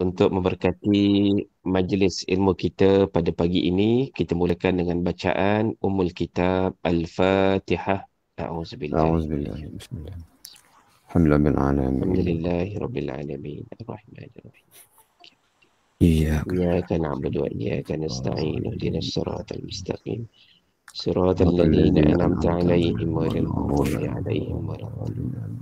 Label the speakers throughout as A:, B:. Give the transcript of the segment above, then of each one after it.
A: untuk memberkati majlis ilmu kita pada pagi ini, kita mulakan dengan bacaan Ummul Kitab Al-Fatihah. A'udzubillahi
B: A'udzubillah.
A: minasyaitonir
B: Bismillah. Alhamdulillah alamin.
A: Alhamdulillahi Rabbil Alamin. Ar-Rahmanir-Rahim.
B: Iyyaka
A: Iyyaka na'budu wa iyyaka nasta'in. Ihdinas siratal mustaqim. Siratal
B: na'budu
A: ladzina
B: wal
A: an'amta 'alaihim ghairil maghdubi 'alaihim
B: ladzina
A: waladdallin.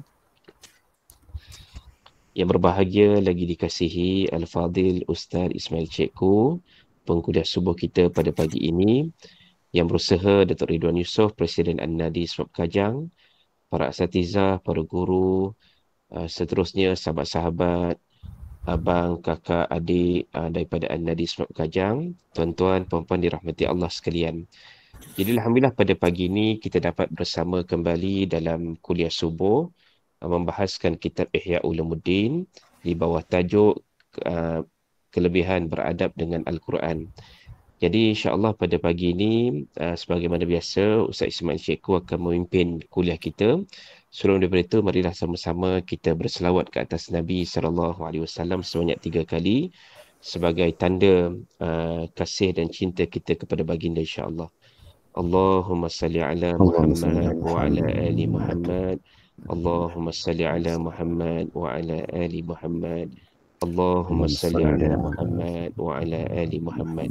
A: Yang berbahagia lagi dikasihi Al-Fadil Ustaz Ismail Cikgu, pengkuliah subuh kita pada pagi ini, yang berusaha Datuk Ridwan Yusof, Presiden An-Nadi Sebab Kajang, para asatizah, para guru, seterusnya sahabat-sahabat, abang, kakak, adik daripada An-Nadi Sebab Kajang, tuan-tuan, puan-puan dirahmati Allah sekalian. Jadi Alhamdulillah pada pagi ini kita dapat bersama kembali dalam kuliah subuh membahaskan kitab Ihya Ulumuddin di bawah tajuk uh, kelebihan beradab dengan Al-Quran. Jadi insya-Allah pada pagi ini sebagaimana biasa Ustaz Ismail Cikgu akan memimpin kuliah kita. Sebelum daripada itu marilah sama-sama kita berselawat ke atas Nabi SAW sebanyak 3 kali sebagai tanda kasih dan cinta kita kepada baginda insya-Allah. Allahumma salli ala
B: Allahumma salli ala
A: Muhammad wa ala ali
B: Muhammad.
A: Muhammad. Allahumma salli ala Muhammad wa ala ali Muhammad. Allahumma
B: Allahumma
A: salli
B: salli
A: ala
B: ala
A: Muhammad wa ala ali Muhammad.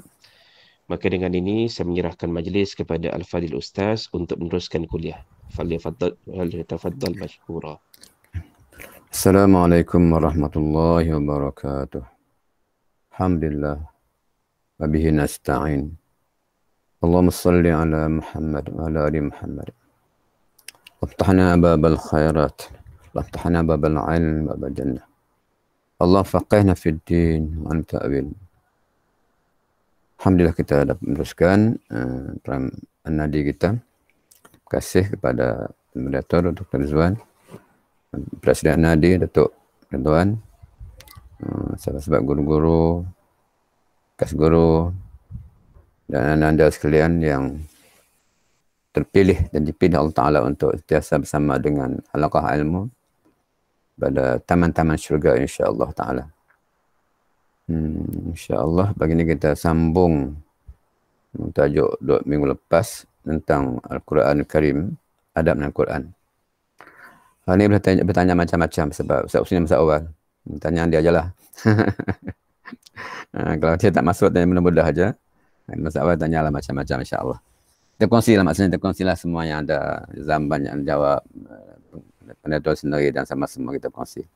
A: Maka dengan ini saya menyerahkan majlis kepada Al-Fadil Ustaz untuk meneruskan kuliah. Falyatafaddal mashkura.
B: Assalamualaikum warahmatullahi wabarakatuh. Alhamdulillah. Wa bihi nasta'in. Allahumma salli ala Muhammad wa ala ali Muhammad. Waftahna babal khairat. Waftahna babal ilm babal jannah. Allah faqihna fid din wa anta abil. Alhamdulillah kita dapat meneruskan program An-Nadi kita. Terima kasih kepada moderator Dr. Rizwan, Presiden An-Nadi, Datuk Ridwan, sahabat-sahabat guru-guru, bekas guru, dan anda sekalian yang terpilih dan dipilih Allah Ta'ala untuk sentiasa bersama dengan halaqah ilmu pada taman-taman syurga insya-Allah Ta'ala. InsyaAllah pagi ini kita sambung tajuk 2 minggu lepas tentang Al-Quran Al-Karim, adab dengan Al-Quran. Hal ini bertanya macam-macam sebab Ustaz Husni masa awal. Tanya dia ajalah. Kalau dia tak masuk tanya mudah-mudah aja. Masa awal tanyalah macam-macam insya-Allah. Kita kongsilah maksudnya, kita kongsilah semua yang ada, Zamban yang jawab, penonton sendiri dan sama semua kita kongsi.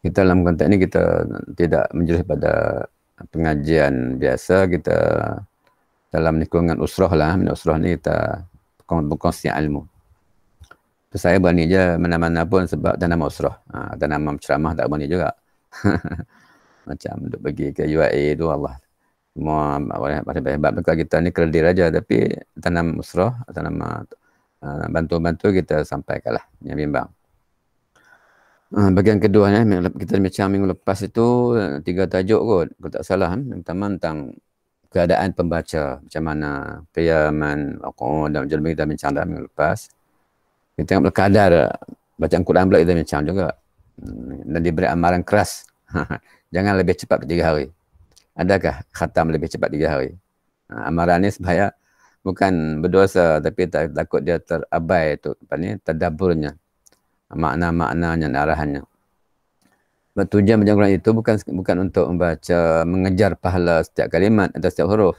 B: Kita dalam konteks ini kita tidak menjurus pada pengajian biasa, kita dalam lingkungan usrah lah, usrah ni kita berkongsi ilmu. Terus saya berani je mana-mana pun sebab tak nama usrah, tak nama ceramah tak berani juga. Macam untuk pergi ke UAE tu Allah. Semua hebat kalau kita ni kerdir aja, tapi tanam usrah, tanam bantu-bantu kita sampaikanlah yang bimbang. Bagian keduanya kita macam minggu lepas itu 3 tajuk kot, kalau tak salah. Yang pertama tentang keadaan pembaca, macam mana qiyaman, dan jadi kita bincang dalam minggu lepas. Kita tengok kadar bacaan Quran pula kita bincang juga. Dan diberi amaran keras. Jangan lebih cepat 3 hari. Adakah khatam lebih cepat 3 hari? Amaran ni supaya bukan berdosa, tapi takut dia terabai tu, tadaburnya, makna-maknanya, arahannya. Tujuan baca Quran itu bukan untuk membaca, mengejar pahala setiap kalimat atau setiap huruf.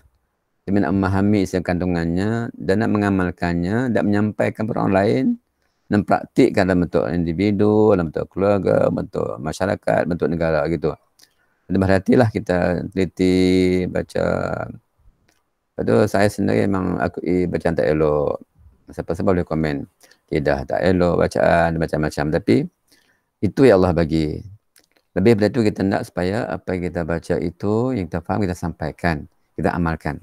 B: Tapi nak memahami isi kandungannya dan nak mengamalkannya dan menyampaikan kepada orang lain dan praktikkan dalam bentuk individu, dalam bentuk keluarga, bentuk masyarakat, bentuk negara gitu. Dan berhatilah kita teliti baca. Lepas saya sendiri memang bacaan tak elok. Siapa-siapa boleh komen. Tidak, tak elok bacaan, macam-macam. Tapi itu yang Allah bagi. Lebih daripada itu kita nak supaya apa yang kita baca itu, yang kita faham, kita sampaikan. Kita amalkan.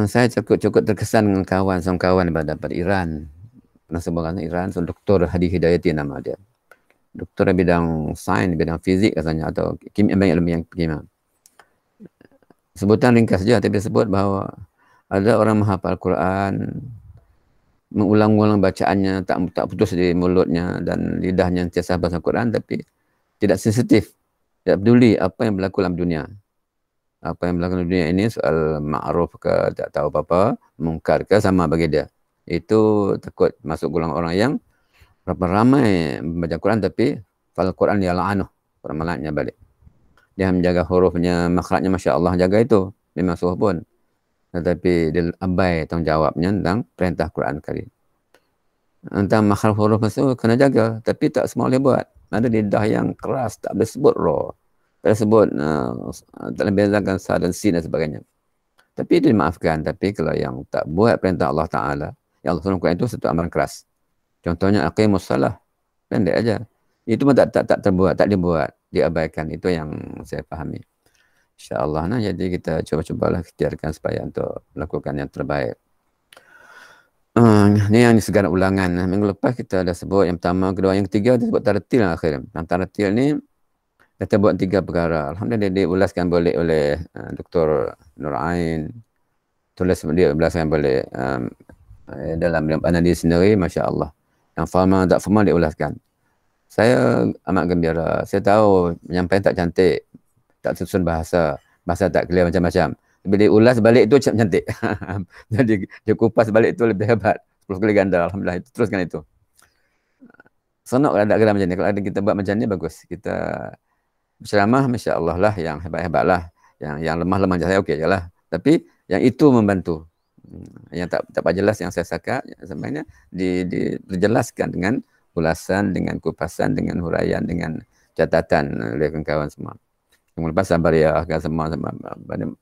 B: Saya cukup terkesan dengan seorang kawan pada Iran. Pernah sebuah Iran, seorang Dr. Hadi Hidayati nama dia. Doktor bidang sains, bidang fizik katanya, atau kimia, banyak ilmu yang kimia. Sebutan ringkas saja, tapi disebut bahawa ada orang menghafal Al-Quran, mengulang-ulang bacaannya, tak putus di mulutnya dan lidahnya sentiasa bahasa Quran, tapi tidak sensitif Tidak peduli apa yang berlaku dalam dunia. Apa yang berlaku dalam dunia ini, soal ma'ruf ke, tak tahu apa-apa, mungkar ke, sama bagi dia. Itu takut masuk golongan orang yang ramai membaca Quran tapi fal Quran ya la'anuh, Quran melaknya balik. Dia menjaga hurufnya, makhrajnya, Masya Allah, jaga itu. Memang suruh pun. Tetapi dia abai tanggungjawabnya tentang perintah Quran kali. Tentang makhraj huruf itu kena jaga. Tapi tak semua boleh buat. Ada lidah yang keras, tak boleh sebut roh. Tak boleh sebut, tak boleh bezakan sa dan sin dan sebagainya. Tapi itu dimaafkan. Tapi kalau yang tak buat perintah Allah Ta'ala, yang Allah suruh Quran itu satu amaran keras. Contohnya, aqimus salah. Pendek aja. Itu pun tak terbuat, tak dibuat, diabaikan. Itu yang saya fahami. InsyaAllah. Nah, jadi kita coba-cobalah ikhtiarkan supaya untuk melakukan yang terbaik. Ni yang segala ulangan. Minggu lepas kita dah sebut yang pertama, kedua, yang ketiga kita sebut tartil akhir. Yang tartil ni kita buat 3 perkara. Alhamdulillah diulaskan boleh oleh Dr. Nur Ain. Dia ulaskan boleh dalam analisis sendiri, Masya Allah. Yang formal tak formal dia ulaskan. Saya amat gembira. Saya tahu menyampaikan tak cantik, tak susun bahasa tak clear macam-macam. Bila dia ulas balik itu cantik. Jadi dia kupas balik itu lebih hebat. 10 kali ganda. Alhamdulillah. Teruskan itu. Senang kalau ada geram macam ni. Kalau ada kita buat macam ni, bagus. Kita berceramah, Masya Allah lah, yang hebat-hebat lah. Yang lemah-lemah saya okey je lah. Tapi yang itu membantu. Yang tak jelas yang saya sakat, sebenarnya dijelaskan dengan ulasan, dengan kupasan, dengan huraian, dengan catatan oleh kawan-kawan semua. Kemudian lepas sabar ya, semua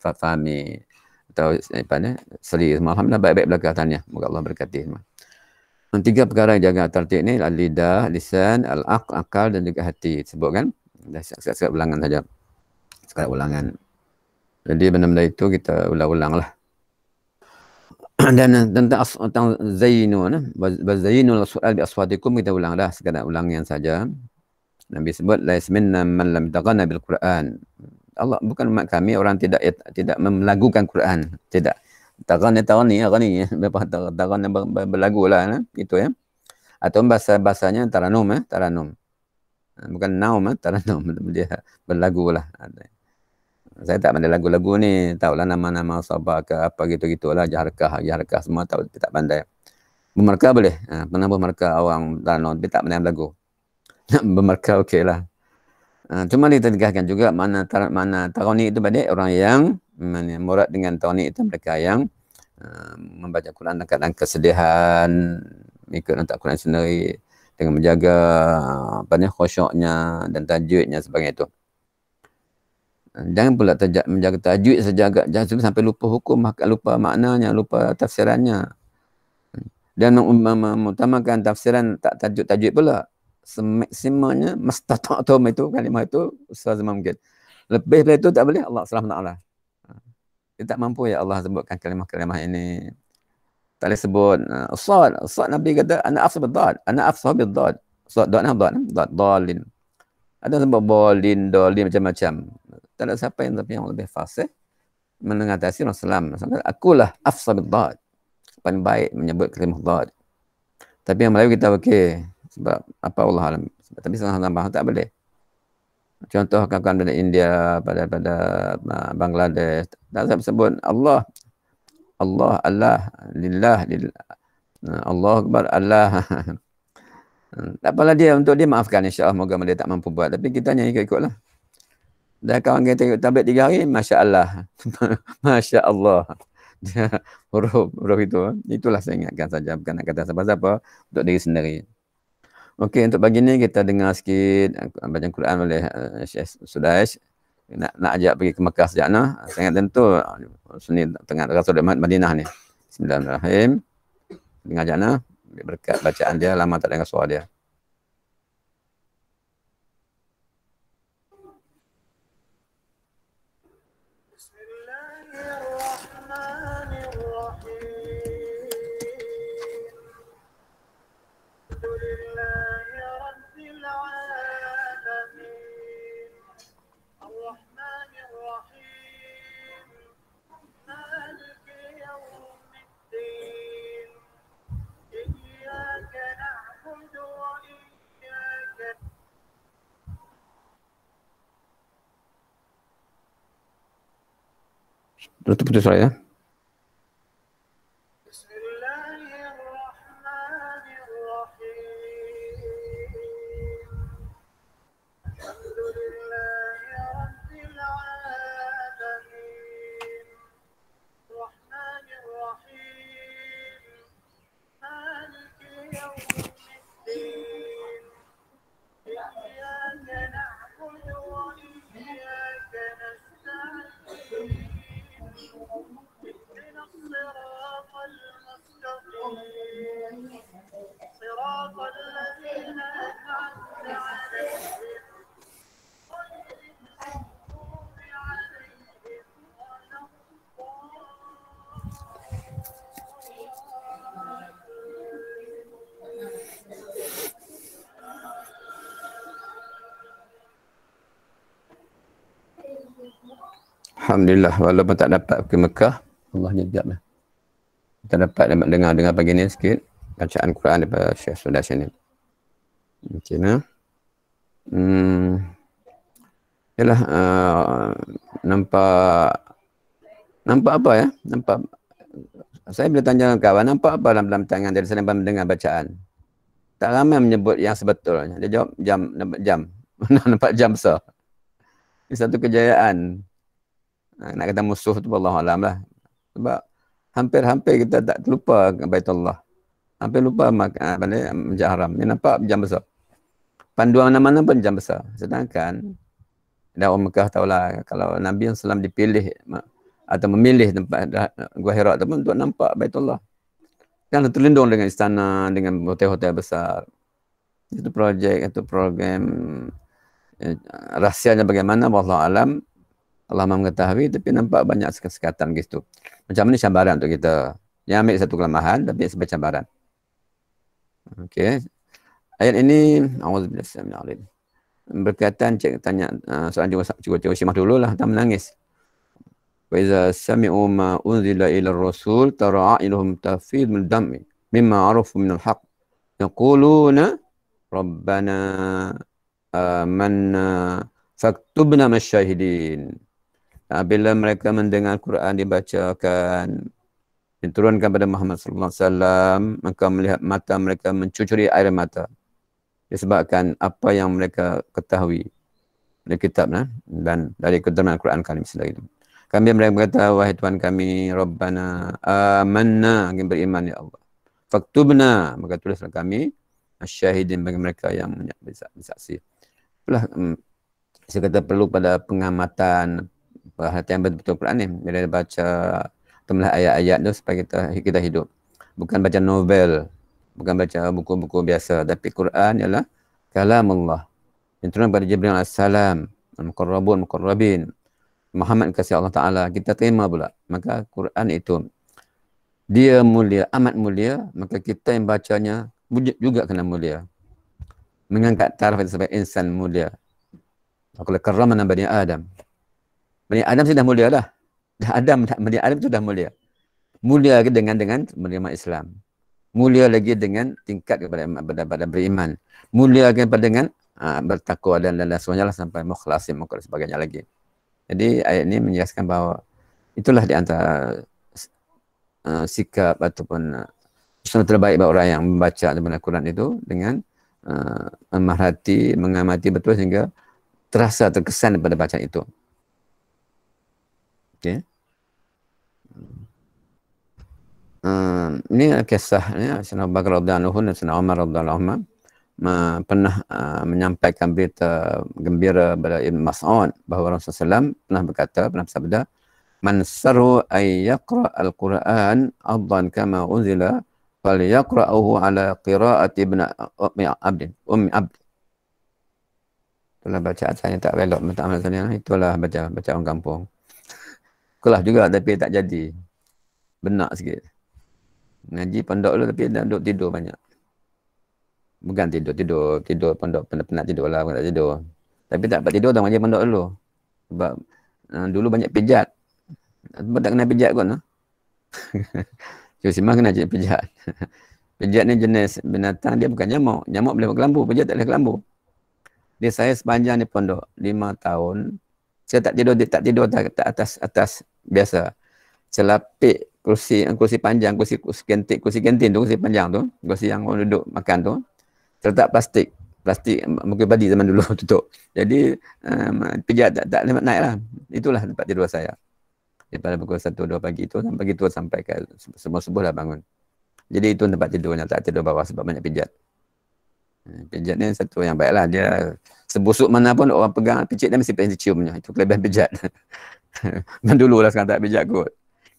B: fahami atau apa ni, seri semua. Alhamdulillah baik-baik belakatannya. Moga Allah berkati semua. 3 perkara yang jaga tertib ni, al-lidah, lisan, akal dan juga hati. Sebut kan? Dah sekali ulangan saja. Sekali ulangan. Jadi benda-benda itu kita ulang-ulang lah. Dan tentang zainu, zainul su'al bi aswatikum, kita ulang dah, sekadar ulangan saja. Nabi sebut lais minna man lam taghanna bil Quran. Allah bukan umat kami orang tidak melagukan Quran, tidak. Taghani taghani berlagulah, itu ya. Atau bahasanya taranum, taranum. Bukan naum, taranum, dia berlagulah. Saya tak pandai lagu-lagu ni, tahulah nama-nama sabah ke apa gitu-gitulah, jaharkah semua tahu, tak pandai. Bermarkah boleh, pernah bermarkah orang taranum, tapi tak pandai lagu. Bermarkah okeylah. Cuma ditegaskan juga mana tarani itu balik orang yang murad dengan tarani itu mereka yang membaca Quran dalam kesedihan, ikut letak Quran sendiri dengan menjaga khusyuknya dan tajwidnya sebagainya itu. Jangan pula menjaga tajwid saja, jangan sampai lupa hukum, lupa maknanya, lupa tafsirannya. Dan mengutamakan tafsiran tak tajwid pula. Semaksimanya mastata'tum itu kalimah itu semaksimal mungkin. Lebih dari itu tak boleh, Allah SWT. Dia tak mampu ya Allah sebutkan kalimah-kalimah ini. Tak boleh sebut sad Nabi kata ana afsah bid-dad, ana afsah bid-dad. Sad dalin. Ada sebut bolin, dolin macam-macam. Tak ada siapa yang lebih fasih mengatasi Rasulullah SAW. Akulah afsah bid-dad. Paling baik menyebut kalimah dad. Tapi yang Melayu kita okey. Sebab apa Allah alam. Tapi salah-salah bahasa tak boleh. Contoh kawan-kawan dari India, pada Bangladesh, tak saya sebut Allah, lillah, Allah Akbar, Allah. Tak apalah dia, untuk dia maafkan, insyaAllah, moga dia tak mampu buat. Tapi kita hanya ikut-ikutlah. Dan kawan kita ikut tablet 3 hari, Masya Allah. Masya Allah. Huruf itu, itulah saya ingatkan saja. Bukan nak kata siapa-siapa, untuk diri sendiri. Okey, untuk pagi ni kita dengar sikit bacaan Quran oleh Syekh Sudais. Nak ajak pergi ke Mekah sejak nah. Sangat tentu sini tengah Rasul Madinah ni. Bismillahirrahmanirrahim. Dengar ajak nah, berkat bacaan dia, lama tak dengar suara dia. Tutup putus suara ya. Alhamdulillah, walaupun tak dapat ke Mekah, Allah nyediakan. Kita dapat dengar pagi ni sikit bacaan Quran daripada Syekh Sudah sini. Okey nah. Yalah, nampak apa ya? Nampak saya bila tanya kawan, nampak apa dalam tangan dari sana mendengar bacaan? Tak ramai menyebut yang sebetulnya. Dia jawab jam, nampak jam. Nampak jam besar. Ini satu kejayaan. Nak kata musuh tu wallahualam lah. Sebab hampir-hampir kita tak terlupa Baitullah. Hampir lupa Masjid Haram. Ni nampak jam besar. Panduan mana-mana pun jam besar. Sedangkan dah orang Mekah tahulah kalau Nabi SAW dipilih atau memilih tempat Gua Hira tu pun untuk nampak Baitullah. Kan terlindung dengan istana, dengan hotel-hotel besar. Itu projek, itu program. Rahsianya bagaimana wallahualam. Allah Maha mengetahui, tapi nampak banyak sekatan gitu. Macam ni cabaran untuk kita. Yang ambil satu kelemahan, tapi sebagai cabaran. Okey. Ayat ini, A'udzubillahi berkaitan, cik tanya soalan cikgu Syimah dulu lah, tak menangis. Wa iza sami'u ma unzila ila rasul tara a'yunuhum tafid min dam'i mimma arafu min al-haq. Yaquluna rabbana amanna faktubna masyahidin. Bila mereka mendengar Quran dibacakan, diturunkan pada Muhammad sallallahu alaihi wasallam, maka melihat mata mereka mencucuri air mata. Disebabkan apa yang mereka ketahui dari kitab dan dari keterangan Quran kami sendiri. Kami mereka berkata, wahai Tuhan kami, Rabbana amanna, kami beriman ya Allah. Faktubna, maka tulislah kami asyahidin bagi mereka yang bersaksi. Itulah saya kata perlu pada pengamatan, perhatian betul-betul Quran ni. Bila dia baca atau melihat ayat-ayat tu supaya kita hidup. Bukan baca novel, bukan baca buku-buku biasa. Tapi Quran ialah kalamullah. Yang turun pada Jibril AS, Muqarrabin, Muhammad kasih Allah Ta'ala. Kita terima pula. Maka Quran itu, dia mulia, amat mulia. Maka kita yang bacanya juga kena mulia. Mengangkat taraf itu sebagai insan mulia. Aku karramna Bani Adam. Bani Adam sudah mulia dah. Bani Adam sudah mulia. Mulia lagi dengan menerima Islam. Mulia lagi dengan tingkat kepada beriman. Mulia lagi dengan bertakwa dan semuanya lah sampai mukhlasin sebagainya lagi. Jadi ayat ini menjelaskan bahawa itulah di antara sikap ataupun sunnah terbaik bagi orang yang membaca Al-Quran itu dengan memerhati, mengamati betul sehingga terasa terkesan pada bacaan itu. Okey. Ini kisah Sayyidina Abu Bakar radhiyallahu anhu dan Sayyidina Umar radhiyallahu anhu pernah menyampaikan berita gembira kepada Ibn Mas'ud bahawa Rasulullah SAW pernah berkata, pernah bersabda, man sarru ay yaqra al-Quran adhan kama unzila falyaqra'uhu ala qira'ati ibn Ummi Abd. Itulah bacaan saya tak belok minta amal saya. Itulah baca orang kampung. Kelah juga tapi tak jadi. Benak sikit. Ngaji pondok dulu tapi dah duduk tidur banyak. Bukan tidur pondok penat tidur lah, bukan tak tidur. Tapi tak dapat tidur tak ngaji pondok dulu. Sebab dulu banyak pijat. Sebab tak kena pijat kot. Cik Simah kena pijat. Pijat ni jenis binatang, dia bukan nyamuk. Nyamuk boleh berkelambu, pijat tak boleh kelambu. Saya sepanjang di pondok 5 tahun, saya tak tidur atas biasa. Selapik kursi panjang, kursi kantin tu, kursi panjang tu, kursi yang orang duduk makan tu, terletak plastik mungkin badi zaman dulu tutup. Jadi pijat tak naik lah. Itulah tempat tidur saya. Daripada pukul 1-2 pagi tu sampai ke subuh dah bangun. Jadi itu tempat tidurnya, tak tidur bawah sebab banyak pijat. Pijat ni satu yang baiklah, dia sebusuk mana pun orang pegang pijat dia mesti pengen ciumnya. Itu kelebihan pijat. Dulu lah, sekarang tak pijat kot.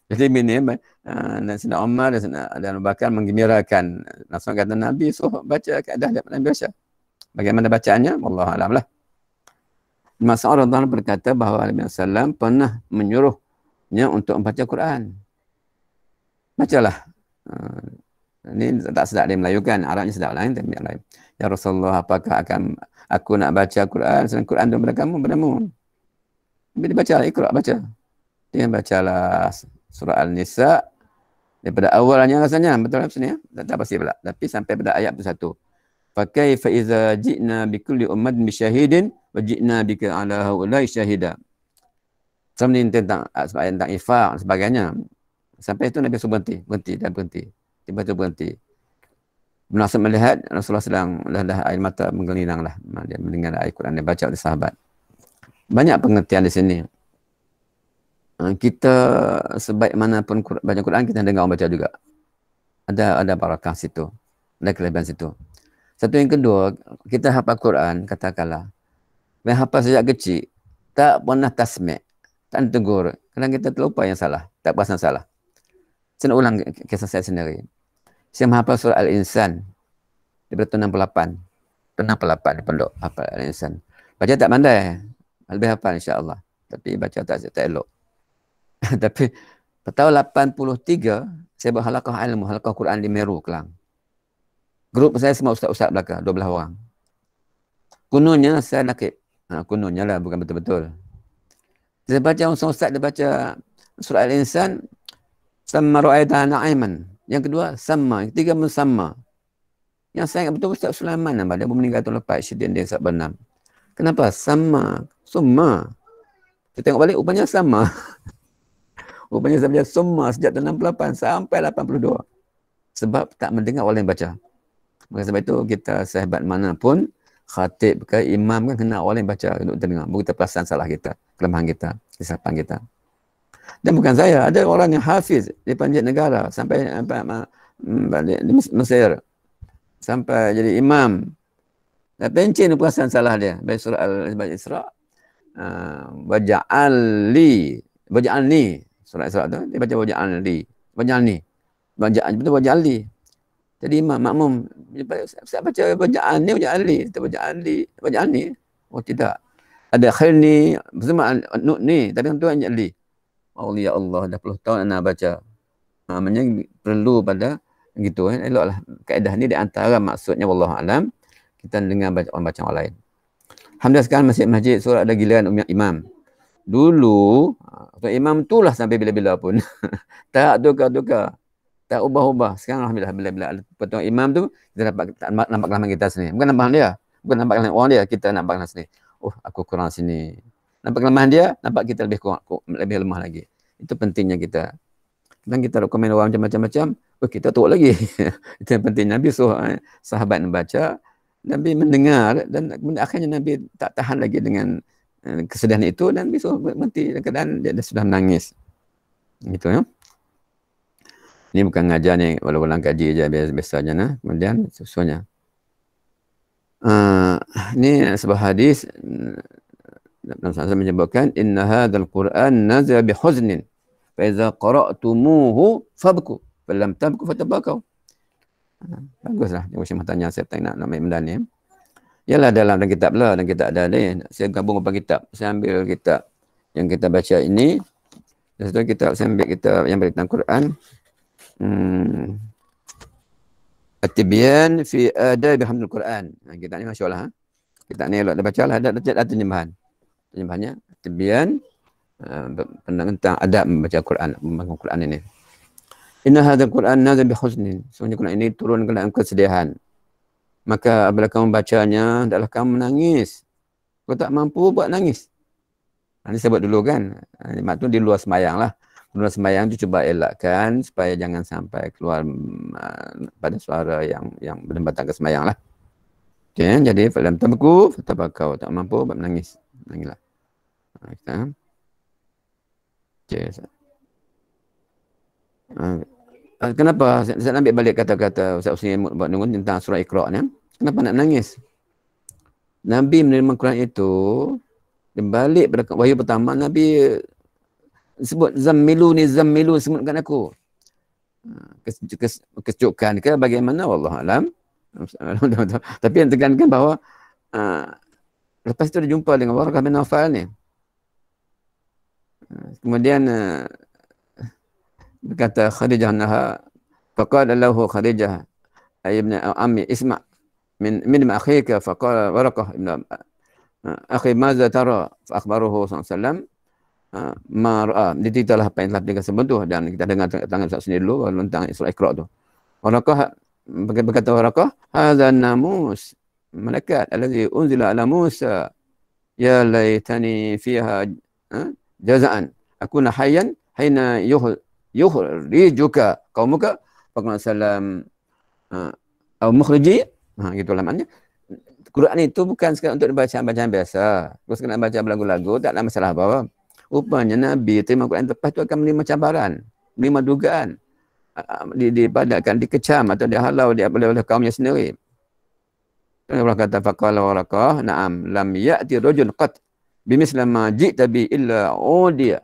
B: Jadi minim Sayyidina Umar dan Abu Bakar menggembirakan nasihat kata Nabi, baca kaedah daripada Nabi baca. Bagaimana bacaannya? Wallahu a'lam lah. Mas'ud radhiyallahu berkata bahawa Nabi SAW pernah menyuruhnya untuk membaca Quran. Bacalah. Ini tak sedap dia melayukan, Arabnya sedap lain, tapi yang lain. Ya Rasulullah, apakah aku nak baca Quran selain Quran daripada padamu? Bila baca, ikra baca. Dia bacalah surah Al-Nisa daripada awalnya rasanya, betul tak sini ya? Tak pasti pula. Tapi sampai pada ayat tu satu. Fakaifa iza ji'na bikulli ummatin bisyahidin wa ji'na bika ala haula'i syahida. Sama ni tentang infak dan sebagainya. Sampai itu Nabi suruh berhenti. Tiba-tiba berhenti. Menasab melihat Rasulullah sedang dah air mata menggelinang lah. Dia mendengar ayat Quran, dia baca oleh sahabat. Banyak pengertian di sini. Kita sebaik mana pun baca Quran, kita dengar orang baca juga. Ada barakah situ. Ada kelebihan situ. Satu yang kedua, kita hafal Quran, katakanlah. Yang hafal sejak kecil, tak pernah tasmi', tak tegur. Kadang kita terlupa yang salah, tak perasan salah. Saya nak ulang kisah saya sendiri. Saya menghafal surah Al-Insan daripada tahun 68. Tahun 68 di pondok, hafal Al-Insan. Baca tak pandai, lebih hafal insya-Allah. Tapi baca tak elok. Tapi tahun 83, saya buat halaqah ilmu, halaqah Quran di Meru, Kelang. Grup saya semua ustaz-ustaz belaka, 12 orang. Kononnya saya nakib. Kononnya lah, bukan betul-betul. Saya baca, ustaz dia baca surah Al-Insan, Samma ru'aita na'iman. Yang kedua, Samma. Yang ketiga, Musamma. Yang saya ingat betul Ustaz Sulaiman nama dia, meninggal tahun lepas, Syedin dia Ustaz Bernam. Kenapa? Samma. Summa. Kita tengok balik, rupanya sama. Rupanya saya baca Summa sejak tahun 68 sampai 82. Sebab tak mendengar orang yang baca. Maka sebab itu kita sehebat mana pun, khatib ke imam kan, kena orang yang baca untuk terdengar. Baru kita perasan salah kita, kelemahan kita, kesilapan kita. Dan bukan saya, ada orang yang hafiz di panjat negara sampai balik di Mesir, sampai jadi imam. Dan pencin perasaan salah dia. Baik surah Al-Isra, waja'alni, surah Isra tu dia baca waja'alni, betul waja'alni. Jadi imam makmum saya baca waja'alni, oh tidak. Ada khilni, bersama ni, tapi tu waja'alni. Oh ya Allah, dah puluh tahun anak baca. Namanya perlu pada gitu kan. Eloklah kaedah ni di antara maksudnya wallahu alam kita dengar orang baca orang lain. Alhamdulillah sekarang masjid surah ada giliran imam. Dulu imam itulah sampai bila-bila pun. Tak tukar. Tak ubah-ubah. Sekarang alhamdulillah bila-bila potong imam tu kita nampak kelemahan kita sendiri. Bukan nampak dia, bukan nampak kelemahan orang dia, kita nampak kelemahan sendiri. Oh, aku kurang sini. Nampak kelemahan dia, nampak kita lebih lemah lagi. Itu pentingnya kita. Dan kita rekomen orang macam-macam, kita turut lagi. Itu yang penting. Nabi suruh sahabat membaca, Nabi mendengar, dan akhirnya Nabi tak tahan lagi dengan kesedihan itu, dan Nabi suruh berhenti. Dan dia sudah menangis. Gitu ya. Ini bukan ngajar ni, walau-walau kaji je biasa je. Kemudian susunya. Ini sebuah hadis, Nabi SAW menyebutkan inna hadzal Qur'an nazala bi huznin fa idza qara'tumuhu fabku fa lam tabku fatabakau. Baguslah dia mesti tanya saya nak ambil benda ni. Yalah dalam kitab lah, dan kita ada ni. Saya gabung beberapa kitab. Saya ambil kitab yang kita baca ini. Dan setelah kitab saya ambil kitab yang berkaitan Quran. At-Tibyan fi adab hamdul Quran. Kitab ni masya-Allah. Kitab ni elok dah bacalah, ada terjemahan. Terjemahannya Tibyan tentang adab membaca Quran, membaca Quran ini. Inna hadzal Quran nazala bi huznin. Sebenarnya Quran ini turun dalam kesedihan. Maka apabila kamu membacanya, hendaklah kamu menangis. Kalau tak mampu buat nangis. Ini sebut dulu kan. Mak tu di luar sembahyang lah. Di luar sembahyang tu cuba elakkan supaya jangan sampai keluar pada suara yang berdempatan ke sembahyang lah. Okay, jadi dalam tabaku, tabakau tak mampu menangis. Menangislah. Kita. Okay. Kenapa saya ambil balik kata-kata Ustaz Husni buat nungun tentang surah Iqra' ni? Kenapa nak menangis? Nabi menerima Quran itu, balik pada wahyu pertama, Nabi sebut zammilu sebutkan aku. Kesejukan ke bagaimana? Wallahualam. Tapi yang tekankan bahawa lepas itu dia jumpa dengan Waraqah bin Nawfal ni. Kemudian berkata Khadijah anha faqala lahu Khadijah ibn ammi isma' min akhika faqala Waraqah ibn akhi madza tara fa akhbaruhu sallallahu alaihi wasallam ma ra'a. Dititalah apa yang telah dia sebut tu, dan kita dengar tangan Ustaz sendiri dulu tentang surah Iqra' tu. Waraqah berkata Waraqah, hadza namus malaikat allazi unzila ala Musa ya laitani fiha jazaan akuna hayyan hina yukhrijuka qaumuka faqala salam au mukhriji. Gitulah maknanya. Quran itu bukan sekadar untuk bacaan biasa. Kalau sekadar baca lagu-lagu tak ada masalah apa. Rupanya Nabi terima Quran lepas tu akan menerima cabaran, menerima dugaan, dipadatkan, dikecam atau dihalau oleh kaumnya sendiri. Allah kata faqala Waraqah, na'am lam ya'ti rajul qat bimisla ma ji'ta bi illa udiya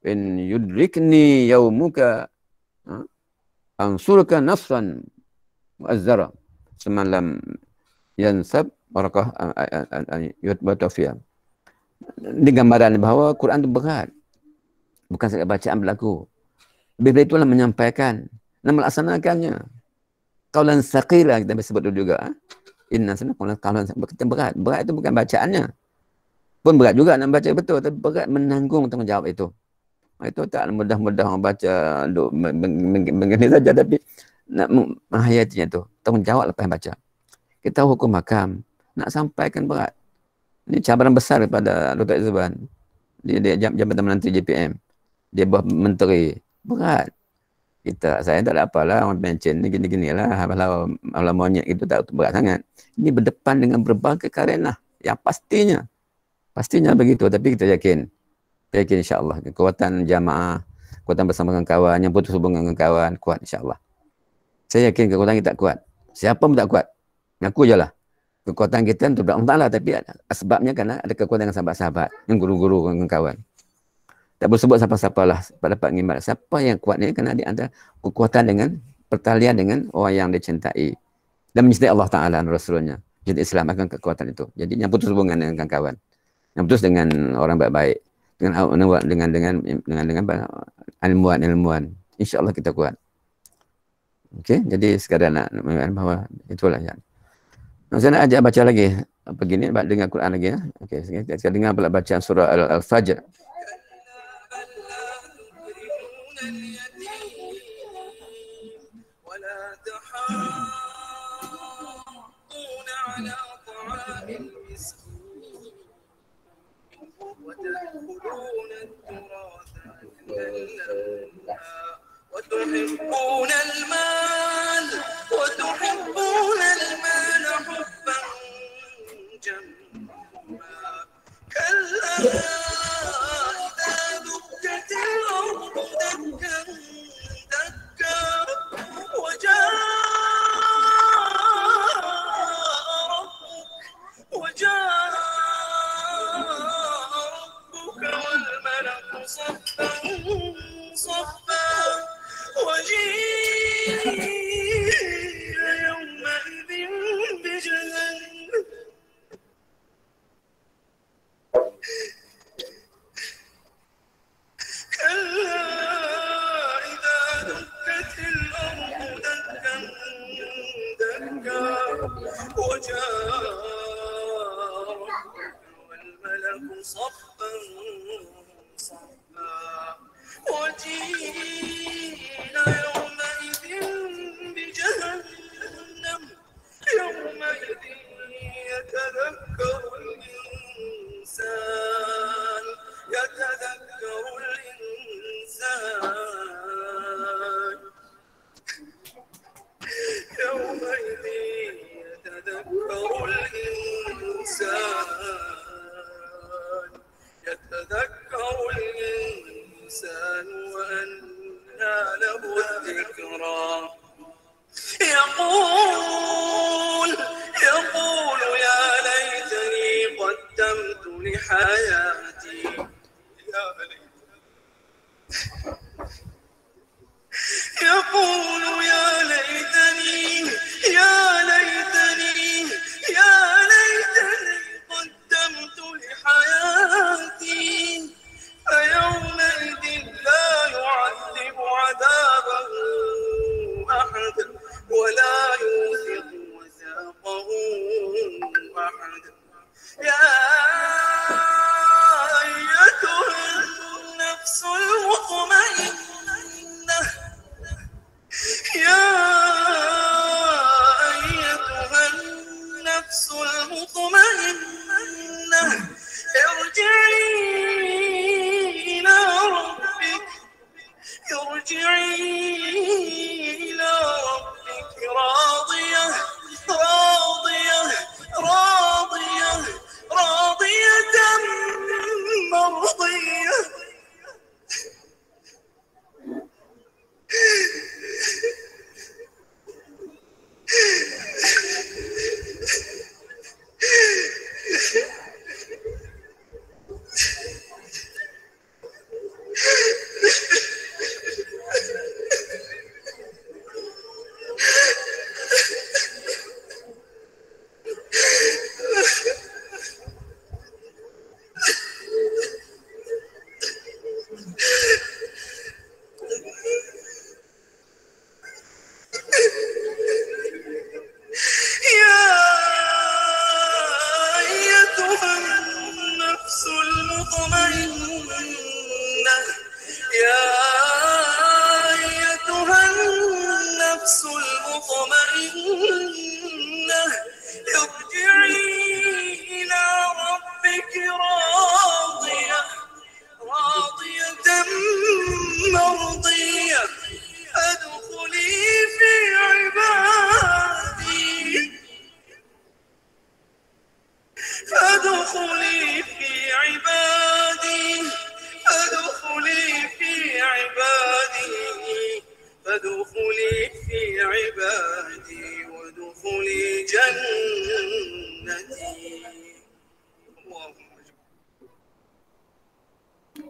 B: in yudrikni yaumuka ansurka nafsan mu'azzara semalam yansab Waraqah yutbatu fiha. Ini gambaran bahawa Quran itu berat. Bukan sekadar bacaan berlaku. Lebih dari itulah menyampaikan dan melaksanakannya. Qaulan saqila kita sebut dulu juga. Inna sana qaulan berat. Berat itu bukan bacaannya. Pun berat juga nak baca betul, tapi berat menanggung tanggungjawab itu. Itu tak mudah-mudah orang baca begini saja, tapi nak menghayatinya tu. Tanggungjawab lepas baca. Kita hukum hakam nak sampaikan berat. Ini cabaran besar daripada Dr. Izzuban. Dia jabatan Menteri JPM. Dia buat menteri. Berat. Saya tak ada apalah, orang pencen ni gini-gini lah. Kalau monyet itu tak berat sangat. Ini berdepan dengan berbagai karenah. Yang pastinya begitu. Tapi kita yakin insyaAllah. Kekuatan jamaah, kekuatan bersama dengan kawan, yang putus hubungan dengan kawan, kuat insyaAllah. Saya yakin kekuatan kita kuat. Siapa pun tak kuat. Ngaku je lah. Kekuatan kita untuk Allah Ta'ala, tapi sebabnya kerana ada kekuatan dengan sahabat-sahabat, yang guru-guru, dengan kawan. Tak boleh sebut siapa-siapa lah, dapat ngimat. Siapa yang kuat ni, kerana dia ada kekuatan dengan, pertalian dengan orang yang dia cintai. Dan mencintai Allah Ta'ala dan Rasulullah. Jadi Islam akan kekuatan itu. Jadi yang putus hubungan dengan kawan. Yang putus dengan orang baik-baik. Dengan ilmuwan. InsyaAllah kita kuat. Okey, jadi sekadar nak bahawa itulah yang. Saya nak ajak baca lagi begini, dengar Quran lagi ya. Okey, kita dengar pula bacaan surah Al-Fajr.
C: وتحبون المال حبا جما كلا إذا دكت الأرض دكا دكا وجاء ربك والملك صفا صفا وجيء يومئذ بجهنم كلا إذا دكت الأرض دكا دكا وجاء ربك والملك صفا صفا وجيء يومئذ بجهنم يومئذ يتذكر الإنسان حياتي يا ليت يقول يا ليتني يا ليتني يا ليتني قدمت لحياتي فيومئذ لا يعذب عذابه أحد ولا يوثق وثاقه أحد يا أيتها النفس المطمئنة يا أيتها النفس المطمئنة ارجعي إلى ربك راضية راضية راضية راضية مرضية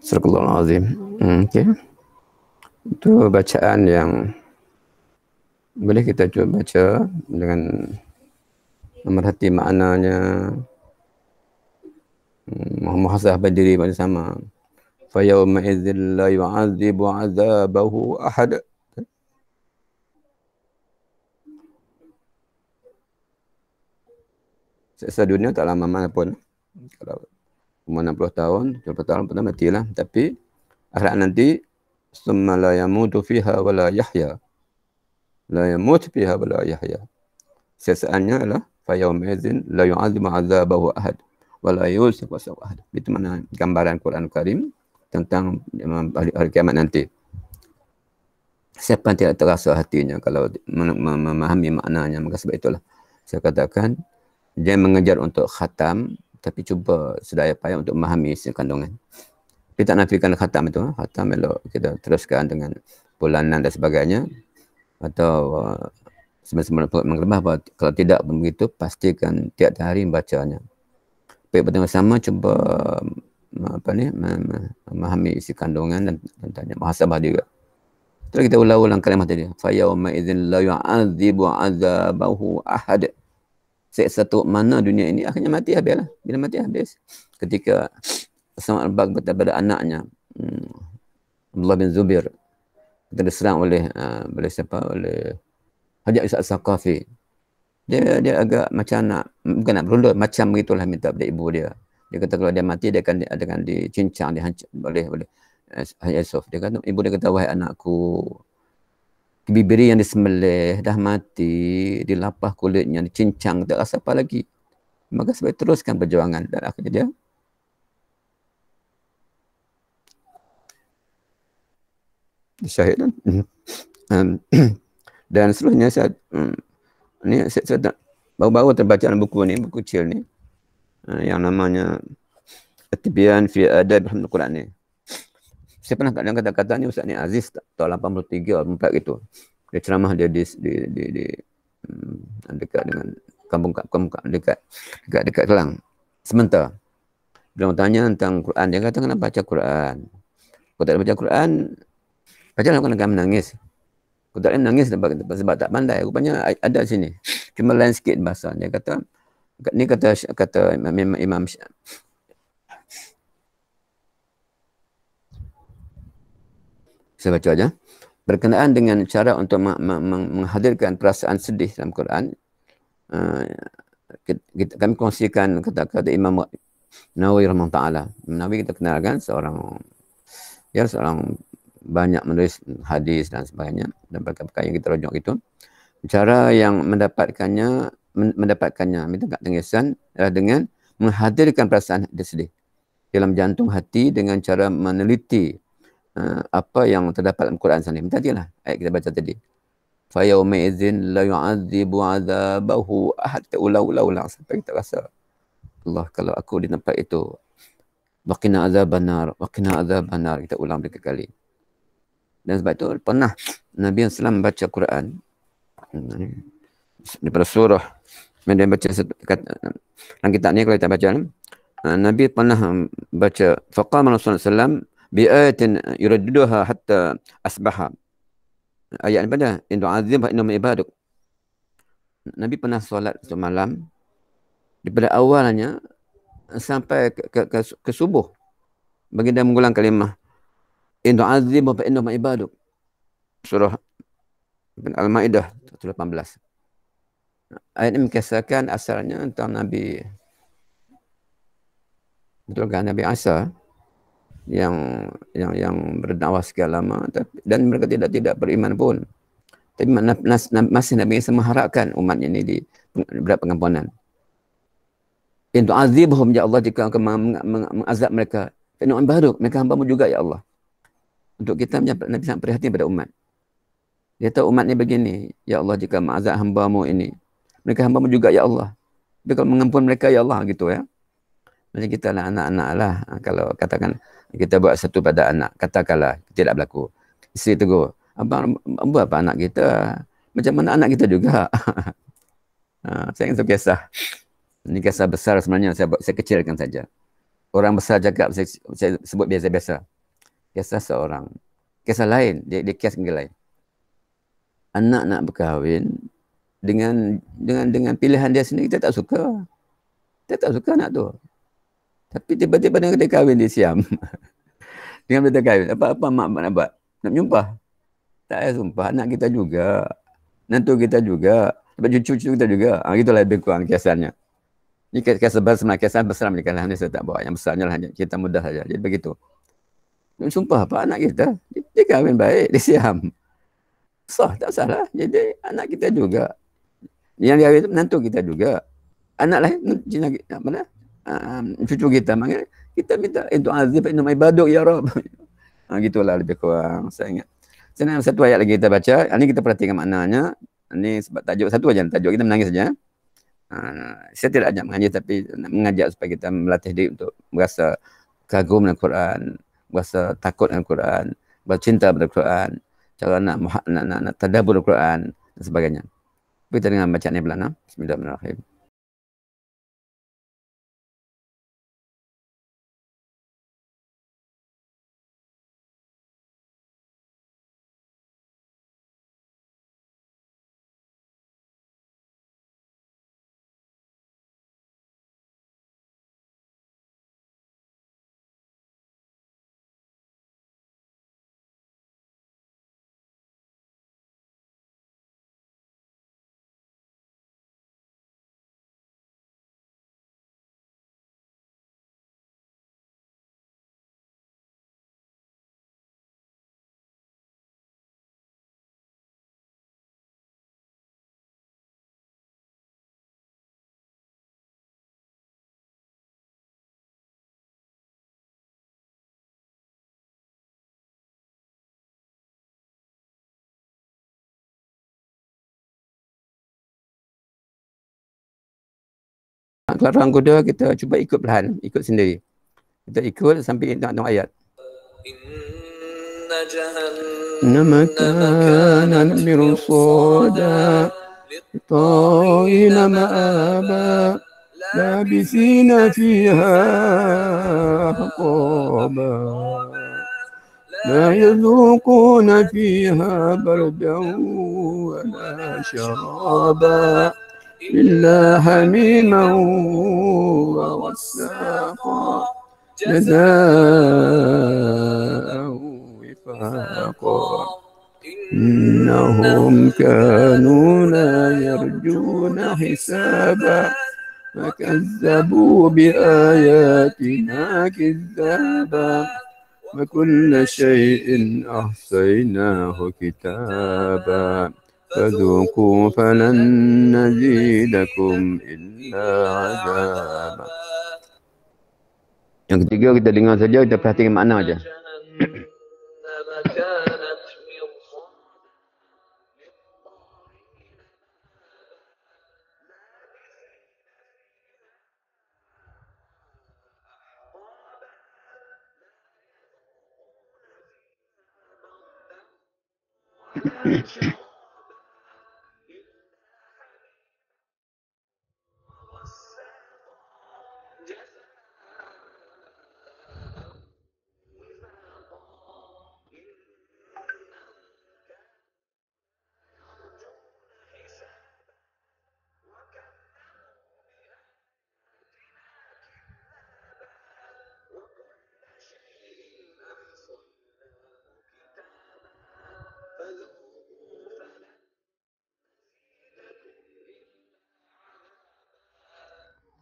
B: Astagfirullahaladzim. Okey. Itu bacaan yang boleh kita cuba baca dengan memerhati maknanya, muhasabah diri bersama. Fa yawma idzil la yu'adzibu 'adzabahu ahad. Siksa dunia tak lama mana pun. Kalau umur 60 tahun, 70 tahun pun matilah. Tapi akhirat nanti summa la yamutu fiha wa la yahya. La yamut fiha wa la yahya. Siksaannya adalah fa yawma idzin la yu'adzibu 'adzabahu ahad wa la yusiq wasaq ahad. Itu mana gambaran Quran Karim tentang hari kiamat nanti. Siapa yang tidak terasa hatinya kalau memahami maknanya, maka sebab itulah saya katakan jangan mengejar untuk khatam, tapi cuba sedaya payah untuk memahami isi kandungan. Kita tak nafikan khatam itu. Khatam elok kita teruskan dengan bulanan dan sebagainya. Atau sebenarnya mengelebah, bahawa kalau tidak begitu, pastikan tiap hari membacanya. Baik bersama cuba memahami isi kandungan dan tanya muhasabah juga. Terus kita ulang-ulang kalimat tadi. Fa yawma idzin la yu'adzibu 'adzabahu ahad. Satu mana dunia ini akhirnya mati habislah. Bila mati habis. Ketika Usama al-Baq berkata pada anaknya, Abdullah bin Zubair, kita diserang oleh Haji Isa al-Saqafi. Dia agak macam nak, bukan nak berundut, macam begitulah minta pada ibu dia. Dia kata kalau dia mati dia akan dicincang, dihancur oleh Haji Yusuf. Dia kata, ibu dia kata, wahai anakku, bibiri yang disembelih dah mati, dilapah kulitnya, dicincang, tak rasa apa lagi. Maka sebab teruskan perjuangan dan akhirnya dia syahid. Dan seterusnya saya baru-baru terbaca dalam buku ni, buku kecil ni, yang namanya At-Tibyan fi Adab Al-Quran ni. Saya pernah dalam kata-kata ni Ustaz ni Aziz tahun 83 4 gitu. Dia ceramah dia di dekat dengan kampung dekat Kelang. Sementara Bila orang tanya tentang Quran, dia kata kena baca Quran. Kalau tak baca Quran, bacalah Quran akan menangis. Kalau tak menangis sebab tak pandai. Rupanya ada sini. Cuma lain sikit bahasa. Dia kata, ni kata Imam saya baca aja. Berkenaan dengan cara untuk menghadirkan perasaan sedih dalam Quran, kami kongsikan kata-kata Imam Nawawi rahimahullah taala. Nawawi kita kenalkan seorang banyak menulis hadis dan sebagainya dan perkara yang kita rujuk itu. Cara yang mendapatkannya minta tengisan adalah dengan menghadirkan perasaan sedih dalam jantung hati dengan cara meneliti apa yang terdapat dalam Quran sana. Tadilah ayat kita baca tadi. Fa yauma idzin la yu'adzibu 'adzabahu ahad, ulang sampai kita rasa Allah, kalau aku di tempat itu, waqina azabannar, kita ulang berkali-kali. Dan sebab itu pernah Nabi SAW baca Quran daripada surah, dia baca dalam kitab ni kalau kita baca, Nabi pernah baca faqama Rasulullah SAW bi ayatin yuraddiduha hatta asbaha. Ayat ni pada in tu'adzib fa innahum ibaduk. Nabi pernah solat semalam daripada awalnya sampai ke subuh. Baginda mengulang kalimah in tu'adzib fa innahum ibaduk. Surah Al-Maidah 118. Ayat ini mengisahkan asalnya tentang Nabi, betul kan, Nabi Isa yang berdakwah sekian lama dan mereka tidak beriman pun. Tapi masih Nabi Isa mengharapkan umatnya ini diberi pengampunan. In tu'adzibhum, ya Allah, jika engkau mengazab mereka, fa innahum ibaduk, mereka hamba-Mu juga ya Allah. Untuk kita, Nabi sangat prihatin pada umat. Dia tahu umat ni begini, ya Allah, jika mengazab hamba-Mu ini, mereka hamba-Mu juga ya Allah. Tapi kalau mengampun mereka ya Allah, gitu ya. Macam kita lah, anak-anak lah. Kalau katakan kita buat satu pada anak, katakanlah tidak berlaku. Isteri tegur, abang buat apa anak kita? Macam mana anak kita juga? Saya ingin kisah. Ini kisah besar sebenarnya, saya kecilkan saja. Orang besar cakap, saya sebut biasa-biasa. Kisah seorang. Kisah lain, dia kisah lain. Anak nak berkahwin dengan pilihan dia sendiri, kita tak suka. Kita tak suka anak tu. Tapi tiba-tiba dengan dia kahwin, dia siam. Dengan dia kahwin, apa mak nak buat? Nak menyumpah? Tak payah sumpah, anak kita juga. Nantu kita juga. Sebab cucu-cucu kita juga. Itulah lebih kurang kiasannya. Ini kisah besar, kisah besar mereka lah. Ini saya tak bawa. Yang besarnya lah, kita mudah saja. Jadi begitu. Sumpah apa anak kita? Dia kahwin baik, dia siam. Sah, tak salah. Jadi anak kita juga. Yang dia kahwin itu menantu kita juga. Anak lain, mana? Cucu kita, maknanya kita minta itu azib innahum ibaduk ya Rabb. Gitulah lebih kurang saya ingat. Sekarang satu ayat lagi kita baca. Ini kita perhatikan maknanya. Ini sebab tajuk satu aja, tajuk kita menangis saja. Saya tidak ajak mengaji, tapi mengajak supaya kita melatih diri untuk merasa kagum dengan Quran, merasa takut dengan Quran, bercinta pada Quran, cara nak tadabbur Quran dan sebagainya. Kita dengan bacaan ini belana. Bismillahirrahmanirrahim. Kelarang kuda kita cuba ikut perlahan, ikut sendiri. Kita ikut sampai tengok ayat. Inna kana mirsada ta'ina ma'aba لابثين فيها أحقابا لا يذوقون فيها بردا ولا شرابا إلا حميما وغساقا جزاء وفاقا إنهم كانوا لا يرجون حسابا فكذبوا بآياتنا كذابا وكل شيء أحصيناه كتابا فذوقوا فلن نزيدكم إلا عذابا. Yang ketiga kita dengar saja, kita perhatikan makna aja.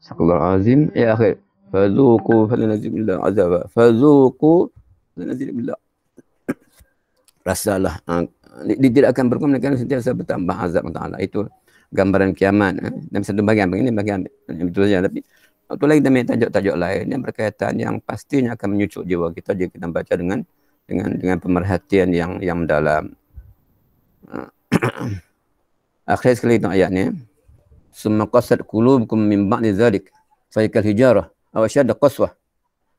B: Sadaqallahul azim. Ya akhir. Fadzuqu falanazidillah azaba. Fadzuqu falanazidillah. Rasalah. Dia tidak akan berkurang, akan sentiasa bertambah azab Allah. Itu gambaran kiamat. Dan satu bagian begini bagian itu saja. Tapi waktu lagi kita ambil tajuk-tajuk lain yang berkaitan yang pastinya akan menyucuk jiwa kita jika kita baca dengan pemerhatian yang mendalam. Akhir sekali itu ayatnya. Summa qasat qulubukum min ba'di dzalik faykal hijarah aw ashadda qaswah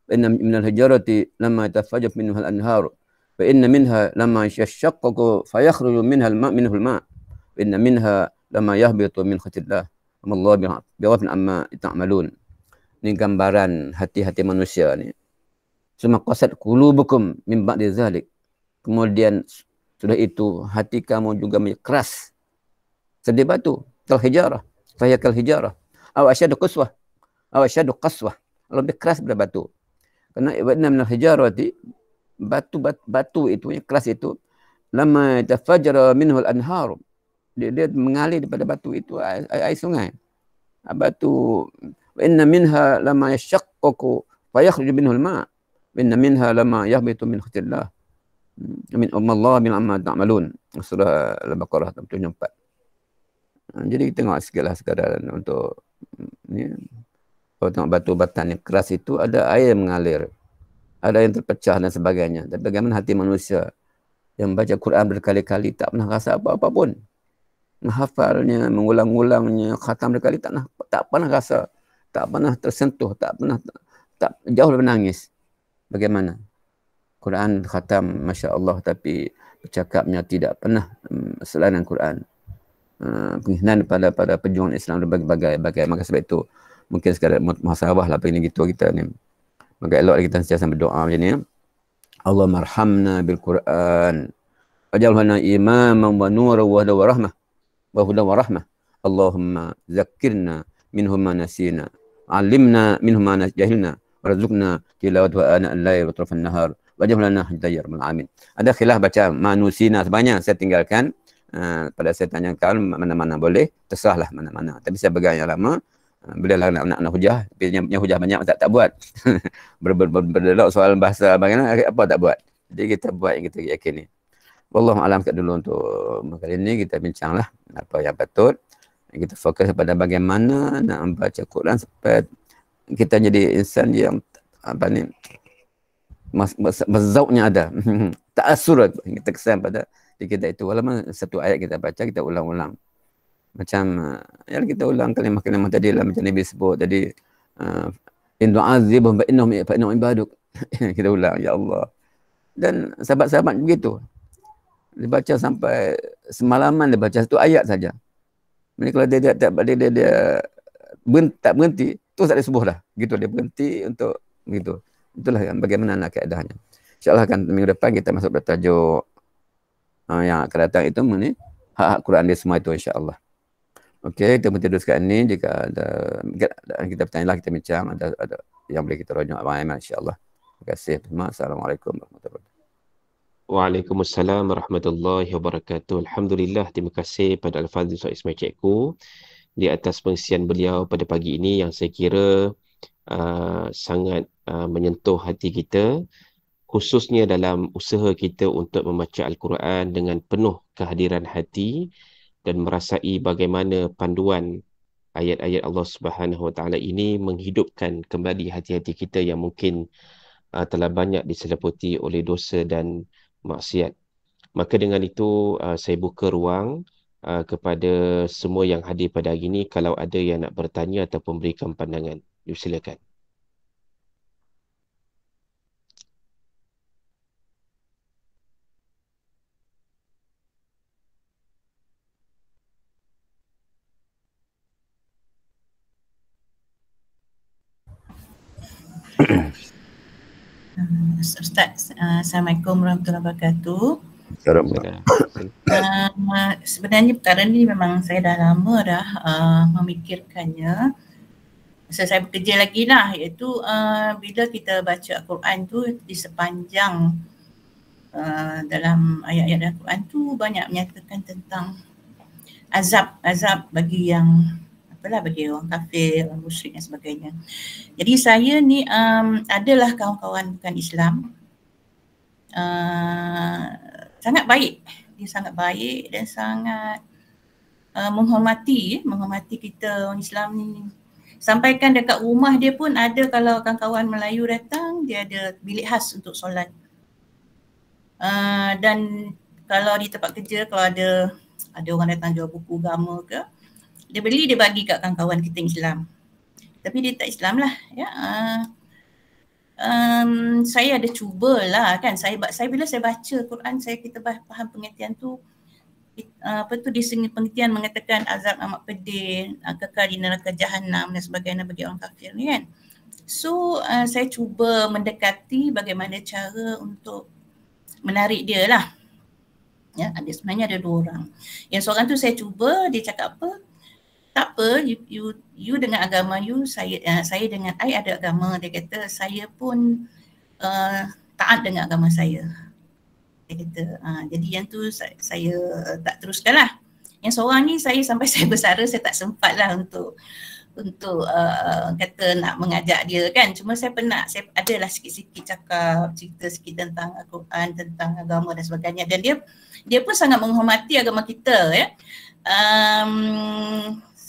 B: fa inna min al-hijarati lamma yatafajjaju minha al-anhar wa inna minha lamma yashaqqaqu fayakhruju minha minhu al-ma' wa inna minha lamma yahbitu min khatillah wa Allah bighafilin amma ta'malun. Ini gambaran hati-hati manusia ni. Summa qasat qulubukum min ba'di dzalik. Kemudian sudah itu hati kamu juga keras seperti batu, kal hijarah. Fahya kal hijarah aw asyadu qaswah aw asyadu qaswah, lebih keras daripada batu. Karena ibadna min al-hijarati, batu itu yang keras itu, lama tafajjara minhu al-anhar, dia mengalir daripada batu itu air sungai. Batu wa inna minha lama yashaqqaqu fa yakhruju minhu al-ma' wa inna minha lama yahbitu min khatillah min Allah min amma ta'malun. Surah Al-Baqarah 74. Jadi kita tengok sekadar untuk ni, kalau tengok batu batan yang keras itu ada air mengalir, ada yang terpecah dan sebagainya. Dan bagaimana hati manusia yang baca Quran berkali-kali tak pernah rasa apa-apa pun, menghafalnya, mengulang-ulangnya, khatam berkali tak pernah rasa, tak pernah tersentuh, tak jauh lebih menangis. Bagaimana? Quran khatam Masya Allah, tapi bercakapnya tidak pernah selain Quran. Penghinaan pada perjuangan Islam berbagai-bagai. Maka sebab itu mungkin sekadar muhasabah lah begini gitu kita ni. Maka elok kita sentiasa berdoa macam ni. Allah marhamna bil Quran. Waj'alna imaman wa nuran wa rahmah. Wa hudan wa rahmah. Allahumma zakkirna minhum ma nasina. 'Allimna minhum ma jahilna. Warzuqna tilawat wa ana al-lail wa atrafan nahar. Waj'alna hidayah amin. Ada khilaf baca manusina sebanyak saya tinggalkan. Pada saya tanyakan mana-mana boleh, terserahlah mana-mana. Tapi saya pegang yang lama, bila nak hujah, tapi yang hujah banyak tak buat. Berdelok soal bahasa bagaimana, apa tak buat. Jadi kita buat yang kita yakini. Wallahu a'lam kat dulu untuk kali ini kita bincanglah apa yang patut. Kita fokus pada bagaimana nak membaca Quran supaya kita jadi insan yang apa ni, mazauqnya ada. Ta'assur kita kesan pada kita itu. Walaupun satu ayat kita baca, kita ulang-ulang. Macam yang kita ulang kalimah-kalimah tadi lah, macam Nabi sebut tadi, in du'azibhum fa innahum ibaduk. Kita ulang, ya Allah. Dan sahabat-sahabat begitu. Dia baca sampai semalaman, dia baca satu ayat saja. Jadi kalau dia tak berhenti, terus tak ada subuh dah. Gitu dia berhenti untuk begitu. Itulah bagaimana nak keadaannya. InsyaAllah kan minggu depan kita masuk pada tajuk yang akan datang itu mengenai hak-hak Quran dia semua itu insyaAllah. Okey, kita berhenti dulu sekarang ni. Jika ada kita bertanya lah, kita bincang, ada yang boleh kita rujuk Abang Aiman insyaAllah. Terima kasih. Assalamualaikum warahmatullahi wabarakatuh.
A: Waalaikumsalam warahmatullahi wabarakatuh. Alhamdulillah, terima kasih pada Al-Fadhil Ustaz Ismail Cikgu di atas pengisian beliau pada pagi ini yang saya kira sangat menyentuh hati kita, khususnya dalam usaha kita untuk membaca Al-Quran dengan penuh kehadiran hati dan merasai bagaimana panduan ayat-ayat Allah Subhanahu Wa Taala ini menghidupkan kembali hati-hati kita yang mungkin telah banyak diseliputi oleh dosa dan maksiat. Maka dengan itu saya buka ruang kepada semua yang hadir pada hari ini kalau ada yang nak bertanya ataupun berikan pandangan. Silakan.
D: Ustaz, Assalamualaikum warahmatullahi wabarakatuh. Sebenarnya perkara ni memang saya dah lama dah memikirkannya. Masa saya bekerja lagi lah, iaitu bila kita baca Al-Quran tu di sepanjang dalam ayat-ayat Al-Quran tu banyak menyatakan tentang azab bagi yang bagi orang kafir, orang musyrik dan sebagainya. Jadi saya ni adalah kawan-kawan bukan Islam. Sangat baik. Dia sangat baik dan sangat menghormati kita orang Islam ni. Sampaikan dekat rumah dia pun ada, kalau kawan-kawan Melayu datang, dia ada bilik khas untuk solat. Dan kalau di tempat kerja, kalau ada orang datang jual buku agama ke, dia beli, dia bagi kat kawan-kawan kita Islam. Tapi dia tak Islam lah. Ya. Saya ada cubalah kan. Saya bila saya baca Quran, kita faham pengertian tu. Di sini pengertian mengatakan azab amat pedih, kekal di neraka jahanam dan sebagainya bagi orang kafir ni kan. So saya cuba mendekati bagaimana cara untuk menarik dia lah. Ya, sebenarnya ada dua orang. Yang seorang tu saya cuba, dia cakap apa? Tak apa, you dengan agama you, saya dengan I ada agama. Dia kata saya pun taat dengan agama saya. Dia kata, jadi yang tu saya tak teruskan lah. Yang seorang ni saya sampai saya bersara, saya tak sempat lah untuk kata nak mengajak dia kan. Cuma saya adalah sikit-sikit cerita sikit tentang Al-Quran, tentang agama dan sebagainya. Dan dia pun sangat menghormati agama kita ya.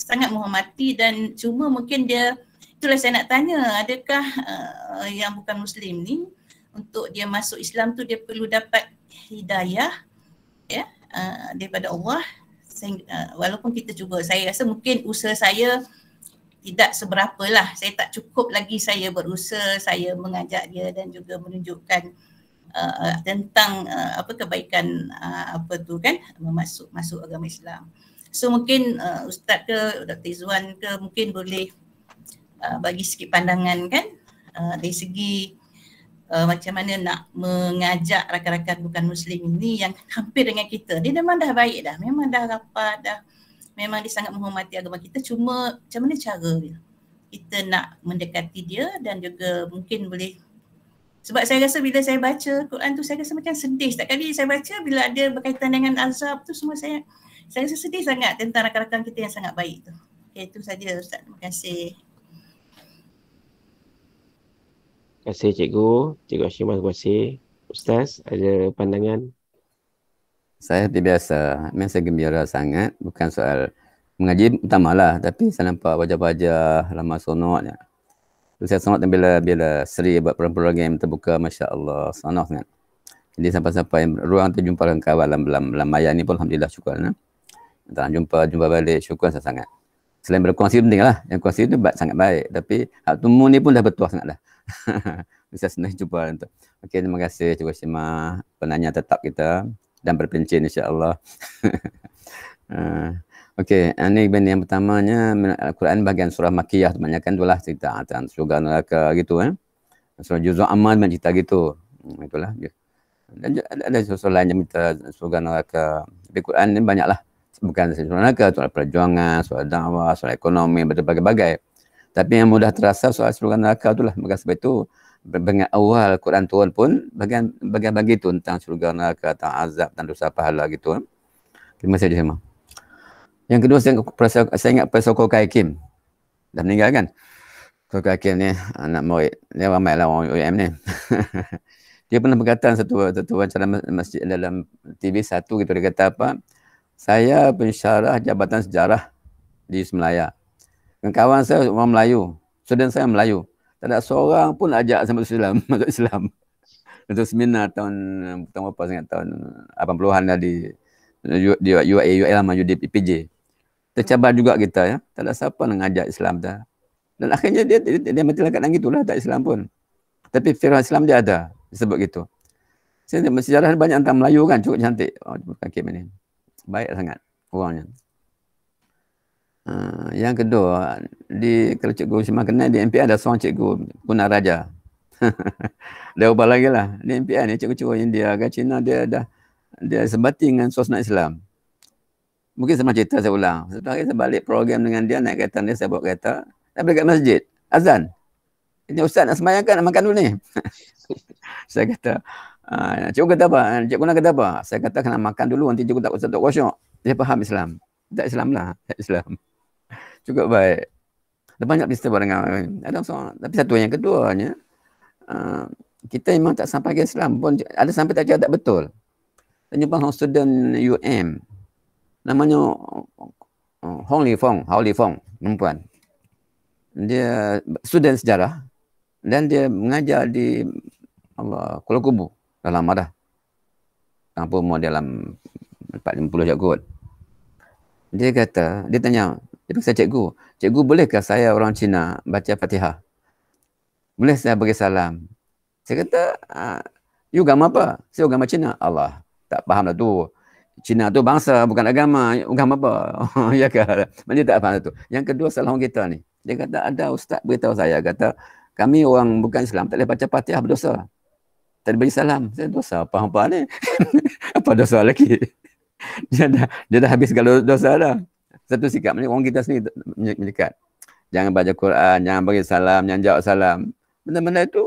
D: Sangat menghormati, dan cuma mungkin itulah saya nak tanya, adakah yang bukan Muslim ni untuk dia masuk Islam tu dia perlu dapat hidayah ya daripada Allah. Walaupun kita cuba, saya rasa mungkin usaha saya tidak seberapa lah, saya tak cukup lagi saya berusaha, saya mengajak dia dan juga menunjukkan tentang kebaikan kan masuk agama Islam. So mungkin Ustaz ke Dr. Izwan ke mungkin boleh bagi sikit pandangan kan dari segi macam mana nak mengajak rakan-rakan bukan Muslim ini yang hampir dengan kita. Dia memang dah baik dah, memang dah rapat dah, memang dia sangat menghormati agama kita. Cuma macam mana cara kita nak mendekati dia, dan juga mungkin boleh, sebab saya rasa bila saya baca Quran tu saya rasa macam sedih. Setiap kali saya baca bila ada berkaitan dengan azab tu semua saya rasa sedih sangat tentang rakan-rakan kita yang sangat baik tu. Okay, itu saja Ustaz. Terima kasih.
A: Terima kasih Cikgu. Cikgu Hashimah, terima kasih. Ustaz, ada pandangan?
B: Saya seperti biasa. Memang saya gembira sangat. Bukan soal mengaji utamalah. Tapi saya nampak wajah-wajah lama sonoknya. Saya sonok bila Seri buat program yang terbuka. Masya Allah. Sonok sangat. Jadi sampai-sampai ruang tu jumpa dengan kawan dalam maya ni pun Alhamdulillah syukur. Tak jumpa balik, syukur saya sangat. Selain berkongsi penting lah, yang kongsi tu sangat baik. Tapi hak temu ni pun dah bertuah sangat dah. Bisa senang jumpa tu. Okey, terima kasih Cikgu Hashimah, penanya tetap kita dan berpencin insya-Allah. Okey, ini benda yang pertamanya Al-Quran bahagian surah Makkiyah kebanyakan itulah cerita tentang syurga neraka gitu Surah Juz'ul Amal memang cerita gitu. Itulah dia. Dan ada surah lain yang minta syurga neraka. Tapi Quran ni banyaklah. Bukan surah neraka, surah perjuangan, surah dakwah, surah ekonomi, berbagai-bagai. Tapi yang mudah terasa soal syurga neraka itulah. Maka sebab itu dengan awal Quran turun pun bagian tu tentang syurga neraka, tentang azab, tentang dosa pahala gitu. Terima kasih semua. Yang kedua saya ingat Profesor Kokai Kim. Dah meninggal kan? Kokai Kim ni anak murid. Dia ramai lah orang UM ni. Dia pernah berkata satu wawancara masjid dalam TV1 gitu. Dia kata apa? Saya pensyarah Jabatan Sejarah di Semelaya. Kawan saya orang Melayu. Student saya Melayu. Tak ada seorang pun ajak sama Islam. Masuk Islam. Untuk seminar tahun berapa sangat tahun 80-an lah di UAE lah maju di PJ. Tercabar juga kita ya. Tak ada siapa nak ngajak Islam dah. Dan akhirnya dia mati dekat dalam gitulah, tak Islam pun. Tapi firman Islam dia ada, disebut gitu. Sejarah banyak tentang Melayu kan, cukup cantik. Hakim ini. Baik sangat orangnya. Yang kedua, kalau cikgu Simah kenal di MPR ada seorang cikgu Puna Raja. Dia ubah lagi lah. Di MPR ni cikgu-cikgu India ke Cina dia sebati dengan suasana Islam. Mungkin sama cerita saya ulang. Setelah saya balik program dengan dia, naik kereta dia, saya bawa kereta. Saya balik kat masjid. Azan. Ini ustaz nak sembahyang kan, nak makan dulu ni. Saya kata, cikgu kata apa? Cikgu nak kata apa? Saya kata kena makan dulu, nanti cikgu tak khusyuk. Dia faham Islam. Tak Islam lah. Tak Islam. Cukup baik. Ada banyak peristiwa dengan ada seorang. Tapi satu yang keduanya, kita memang tak sampai ke Islam pun. Ada sampai tak cakap tak betul. Saya jumpa seorang student UM. Namanya Hong Li Fong, perempuan. Dia student sejarah dan dia mengajar di Kuala Kubu. Dah lama dah. Kampung umur dalam 40 kot. Dia kata, dia tanya, dia kata cikgu bolehkah saya orang Cina baca Fatihah? Boleh saya bagi salam? Saya kata, you agama apa? Saya agama Cina. Allah, tak faham lah tu. Cina tu bangsa, bukan agama. Agama apa? Ya ke? Dia tak faham tu. Yang kedua, salah orang kita ni. Dia kata, ada ustaz beritahu saya, kata, kami orang bukan Islam, tak boleh baca Fatihah, berdosa. Tak boleh bagi salam. Saya dosa, apa ni? Apa dosa lagi? Dia dah habis segala dosa dah. Satu sikap ni, orang kita sendiri menyekat. Jangan baca Quran, jangan bagi salam, jangan jawab salam. Benda-benda itu,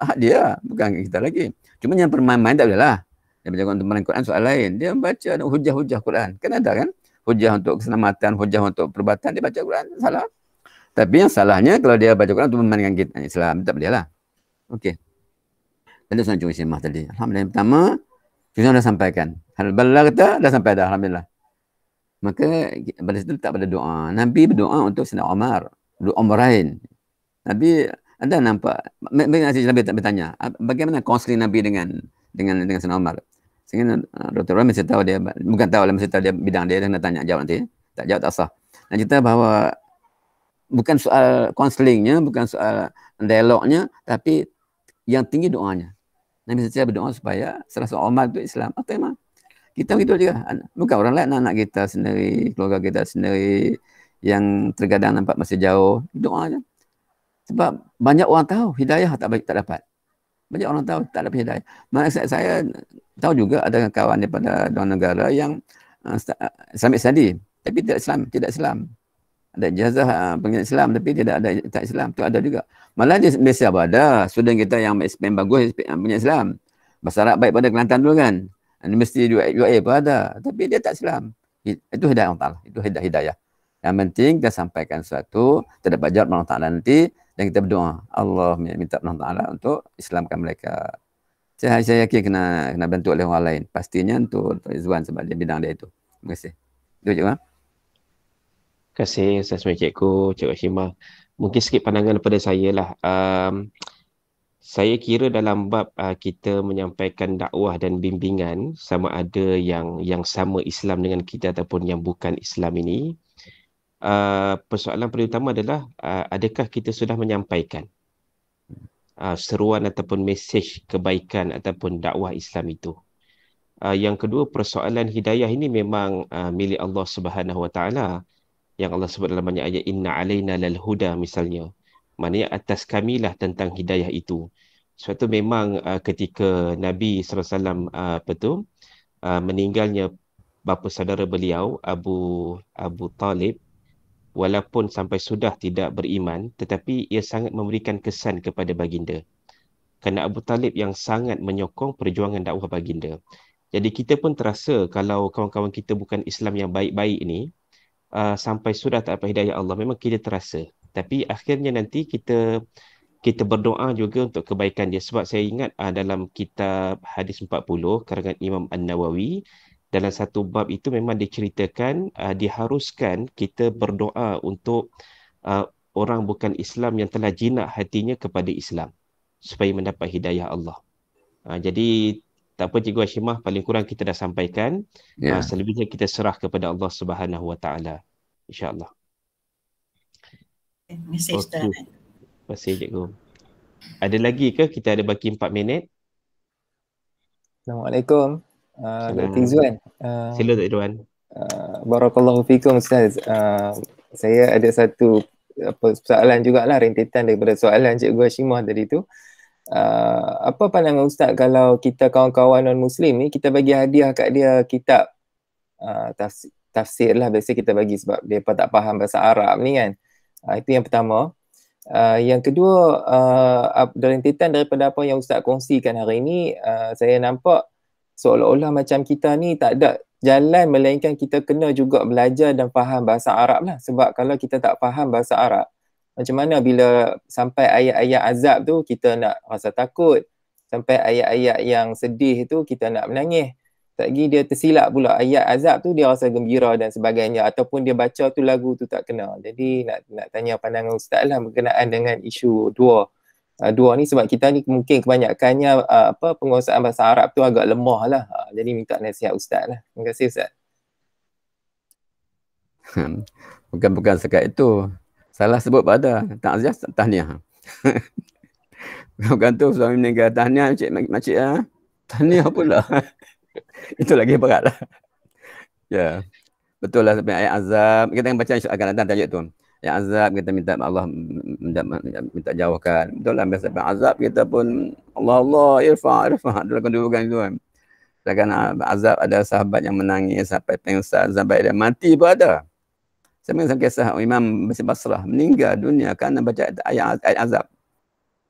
B: hak dia, bukan kita lagi. Cuma yang permain-main tak boleh lah. Dia baca Quran soal lain. Dia baca hujah-hujah Quran. Kan ada kan? Hujah untuk keselamatan, hujah untuk perubatan. Dia baca Quran, salah. Tapi yang salahnya kalau dia baca Quran untuk memainkan kita Islam. Tak boleh lah. Okey. Tadi saya cuma Simah tadi. Alhamdulillah. Yang pertama, kita dah sampaikan. Alhamdulillah kata, dah sampai dah. Alhamdulillah. Maka pada situ tak pada doa. Nabi berdoa untuk Sayyidina Umar. Doa Umarain. Nabi ada nampak. Nabi tak bertanya. Bagaimana kaunseling Nabi dengan Sayyidina Umar? Sehingga Dr. Rahman mesti tahu dia, bukan tahu lah, mesti tahu dia bidang dia nak tanya jawab nanti. Tak jawab tak sah. Nak cerita bahawa bukan soal counselingnya, bukan soal dialognya, tapi yang tinggi doanya. Nabi SAW berdoa supaya salah seorang Umar itu Islam. Atau memang kita begitu juga. Bukan orang lain, anak kita sendiri, keluarga kita sendiri yang terkadang nampak masih jauh. Doa je. Sebab banyak orang tahu hidayah tak dapat. Banyak orang tahu tak dapat hidayah. Saya tahu juga ada kawan daripada dua negara yang Islamic study tapi tidak Islam. Ada ijazah pengen Islam tapi tidak ada tak Islam. Tu ada juga. Malah di Malaysia ada student kita yang SPM bagus punya Islam. Bahasa Arab baik pada Kelantan dulu kan. Universiti UAE pun ada tapi dia tak Islam. Itu hidayah Allah Taala. Itu hidayah. Yang penting kita sampaikan sesuatu, terdapat jawab Allah Taala nanti dan kita berdoa. Allah minta Allah Taala untuk Islamkan mereka. Saya yakin kena bantu oleh orang lain. Pastinya untuk Izwan sebab dia bidang dia itu. Terima kasih. Itu je kan?
A: Terima kasih Ustaz Cikgu Hashimah. Mungkin sikit pandangan daripada saya lah. Saya kira dalam bab kita menyampaikan dakwah dan bimbingan, sama ada yang sama Islam dengan kita ataupun yang bukan Islam ini, persoalan paling utama adalah adakah kita sudah menyampaikan seruan ataupun mesej kebaikan ataupun dakwah Islam itu. Yang kedua, persoalan hidayah ini memang milik Allah Subhanahu Wa Taala, yang Allah sebut dalam banyak ayat, inna alaina lal huda misalnya. Maknanya atas kamilah tentang hidayah itu. Sebab tu memang ketika Nabi SAW meninggalnya bapa saudara beliau Abu Talib, walaupun sampai sudah tidak beriman, tetapi ia sangat memberikan kesan kepada baginda. Kerana Abu Talib yang sangat menyokong perjuangan dakwah baginda. Jadi kita pun terasa kalau kawan-kawan kita bukan Islam yang baik-baik ni, sampai sudah tak dapat hidayah Allah, memang kita terasa. Tapi akhirnya nanti kita berdoa juga untuk kebaikan dia. Sebab saya ingat dalam kitab Hadis 40 karangan Imam An-Nawawi, dalam satu bab itu memang diceritakan diharuskan kita berdoa untuk orang bukan Islam yang telah jinak hatinya kepada Islam supaya mendapat hidayah Allah. Jadi tak apa Cikgu Hashimah, paling kurang kita dah sampaikan.
B: Ya.
A: Selebihnya kita serah kepada Allah Subhanahu Wa Taala, insya-Allah.
D: Terima kasih Ustaz.
A: Okey. Terima kasih Cikgu. Ada lagi ke? Kita ada baki 4 minit.
E: Assalamualaikum. Dr. Izzuan.
A: Sila Dr. Izzuan.
E: Barakallahu fikum Ustaz. Saya ada satu soalan jugalah, rentetan daripada soalan Cikgu Hashimah tadi tu. Apa pandangan Ustaz kalau kita kawan-kawan non-Muslim ni, kita bagi hadiah kat dia kitab tafsir lah, biasa kita bagi sebab mereka tak faham bahasa Arab ni kan. Itu yang pertama. Yang kedua, rentetan daripada apa yang Ustaz kongsikan hari ini, saya nampak seolah-olah macam kita ni tak ada jalan melainkan kita kena juga belajar dan faham bahasa Arab lah. Sebab kalau kita tak faham bahasa Arab, macam mana bila sampai ayat-ayat azab tu kita nak rasa takut, sampai ayat-ayat yang sedih tu kita nak menangis. Tak lagi dia tersilap pula ayat azab tu dia rasa gembira dan sebagainya, ataupun dia baca tu lagu tu tak kena. Jadi nak tanya pandangan Ustaz lah berkenaan dengan isu dua ni, sebab kita ni mungkin kebanyakannya penguasaan bahasa Arab tu agak lemah lah. Jadi minta nasihat Ustaz lah. Terima kasih Ustaz.
B: Bukan sekat itu. Salah sebut pada takziah tahniah. Bukan tu suami meninggal tahniah makcik tahniah pula. Itu lagi berat lah. Ya. Betul lah sampai ayat azab. Kita akan baca akan datang tajuk tu. Ayat azab kita minta Allah minta jauhkan. Betul lah biasa azab kita pun Allah irfa dalam kedudukan itu kan. Sedangkan azab ada sahabat yang menangis sampai pengsan sampai dia mati pun ada. Saya mengenai kisah Imam Basrah meninggal dunia kerana baca ayat azab.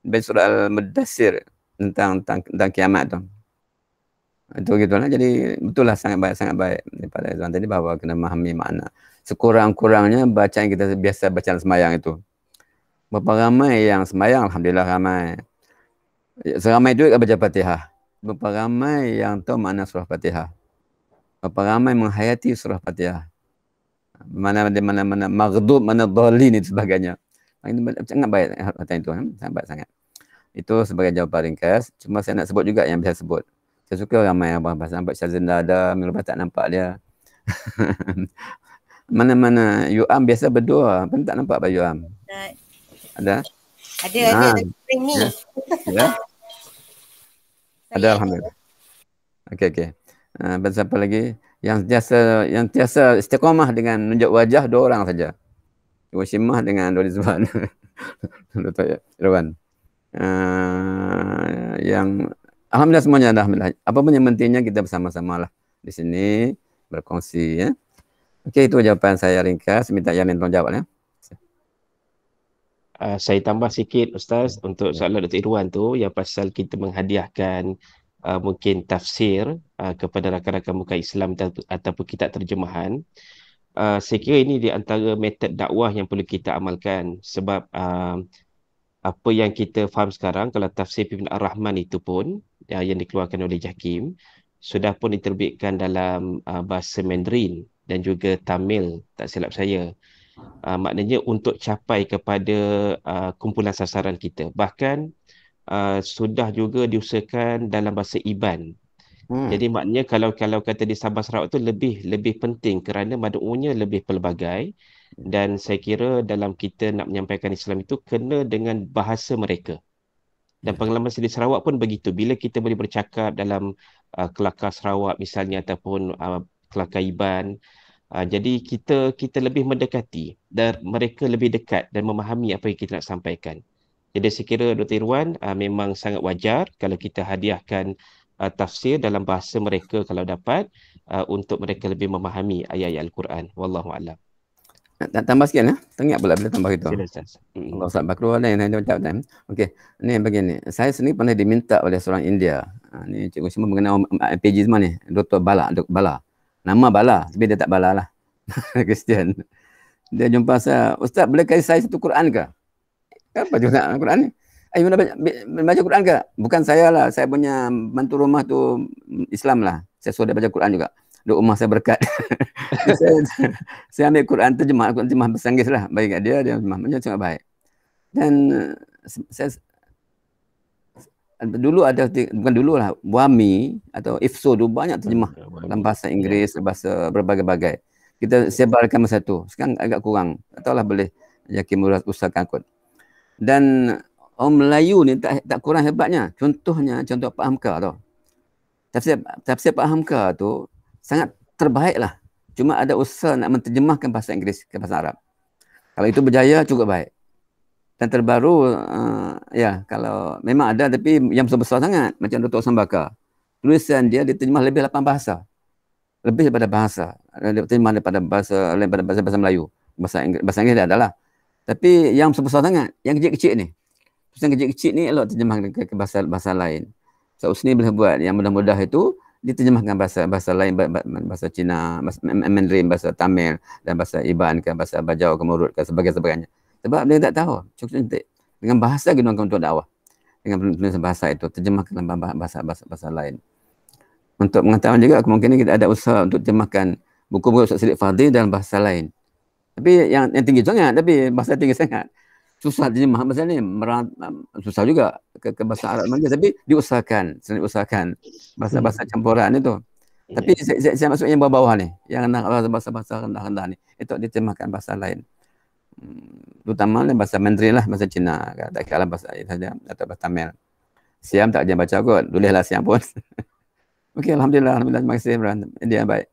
B: Dari surah Al-Mudaththir tentang kiamat tu. Itu gitulah. Jadi betul lah sangat baik daripada Izzuan tadi bahawa kena memahami makna. Sekurang-kurangnya bacaan kita biasa bacaan semayang itu. Berapa ramai yang semayang, alhamdulillah ramai. Seramai itu baca Fatihah. Berapa ramai yang tahu makna surah Fatihah. Berapa ramai menghayati surah Fatihah. Mana maghdub, mana dhalin itu sebagainya. Sangat baik hati itu, sangat baik sangat. Itu sebagai jawapan ringkas. Cuma saya nak sebut juga yang biasa sebut. Saya suka ramai yang bahasa nampak Syazlinda ada, minggu lepas tak nampak dia. Mana Yuam biasa berdua, pun tak nampak Pak Yuam. Ada?
F: Ada ni.
B: Ya. Ada alhamdulillah. Okey. Siapa lagi? Yang tiasa istiqamah dengan menunjuk wajah dua orang saja. Hashimah dengan Dr. Izzuan. Dr. Irwan. Yang alhamdulillah semuanya dah. Apa pun yang pentingnya kita bersama-sama lah di sini berkongsi ya. Okey, itu jawapan saya ringkas. Minta Yamin tolong jawab ya.
A: Saya tambah sikit Ustaz untuk soalan Dr. Irwan tu yang pasal kita menghadiahkan mungkin tafsir kepada rakan-rakan muka Islam ataupun kitab terjemahan. Saya kira ini di antara metod dakwah yang perlu kita amalkan sebab apa yang kita faham sekarang kalau tafsir Ibn Ar-Rahman itu pun yang dikeluarkan oleh Jakim sudah pun diterbitkan dalam bahasa Mandarin dan juga Tamil tak silap saya. Maknanya untuk capai kepada kumpulan sasaran kita. Bahkan sudah juga diusahakan dalam bahasa Iban. Jadi maknanya kalau kata di Sabah Sarawak tu lebih penting kerana mad'unya lebih pelbagai dan saya kira dalam kita nak menyampaikan Islam itu kena dengan bahasa mereka. Dan pengalaman saya di Sarawak pun begitu. Bila kita boleh bercakap dalam Kelakar Sarawak misalnya, ataupun Kelakar Iban. Jadi kita lebih mendekati dan mereka lebih dekat dan memahami apa yang kita nak sampaikan. Jadi saya kira Dr. Irwan memang sangat wajar kalau kita hadiahkan tafsir dalam bahasa mereka kalau dapat, untuk mereka lebih memahami ayat-ayat Al-Quran. Wallahu a'lam.
B: Nak tambah sikit lah. Tengok pula bila tambah itu.
A: Sila Ustaz.
B: Allah Ustaz Bakru ada yang macam tu. Okey, ni begini. Saya sendiri pernah diminta oleh seorang India. Ni cikgu semua mengenal PG semua ni. Dr. Bala. Nama Bala, tapi dia tak Bala lah. Kristian. Dia jumpa saya, Ustaz boleh kasih saya satu Quran ke? Apa juga Quran ni? Ayo baca Quran ke? Bukan saya lah, saya punya bantu rumah tu Islam lah. Saya suruh dia baca Quran juga. Duk rumah saya berkat. saya ambil Quran terjemah bahasa Inggeris lah. Bagi kat dia terjemah. Macam sangat baik. Dan saya dulu ada, bukan dulu lah, Wami atau IFSO tu banyak terjemah dalam bahasa Inggeris, bahasa berbagai-bagai. Kita sebarkan masa tu. Sekarang agak kurang. Tak tahulah boleh Yakin usahakan kot. Dan orang Melayu ni tak kurang hebatnya. Contohnya, contoh Pak Hamka tu. Tafsir Pak Hamka tu sangat terbaik lah. Cuma ada usaha nak menterjemahkan bahasa Inggeris ke bahasa Arab. Kalau itu berjaya, cukup baik. Dan terbaru, ya kalau memang ada tapi yang besar-besar sangat. Macam Dr. Osman Bakar. Tulisan dia diterjemah lebih 8 bahasa. Lebih daripada bahasa. Diterjemah daripada bahasa Melayu. Bahasa Inggeris dia adalah. Tapi yang besar sangat, yang kecil-kecil ni. Tulisan kecil-kecil ni elok terjemah ke bahasa lain. So Usni boleh buat yang mudah-mudah itu diterjemahkan bahasa lain, bahasa Cina, bahasa Mandarin, bahasa Tamil dan bahasa Iban ke, bahasa Bajau ke, Murut ke, sebagainya. Sebab dia tak tahu. Cukup dengan bahasa gunakan untuk dakwah. Dengan penulisan bahasa itu terjemahkan dalam bahasa lain. Untuk mengetahui juga kemungkinan kita ada usaha untuk terjemahkan buku-buku Ustaz Siddiq Fadil dalam bahasa lain. Tapi yang tinggi sangat, tapi bahasa tinggi sangat. Susah terjemah bahasa ni, susah juga ke bahasa Arab saja, tapi diusahakan bahasa-bahasa campuran itu. Tapi saya masuk yang bawah-bawah ni, yang bahasa-bahasa rendah-rendah ni, itu diterjemahkan bahasa lain. Terutama bahasa Mandarin lah, bahasa Cina, tak kira bahasa saja atau bahasa Tamil. Siam tak jangan baca kot, tulislah Siam pun. Okey, alhamdulillah, terima kasih dia baik.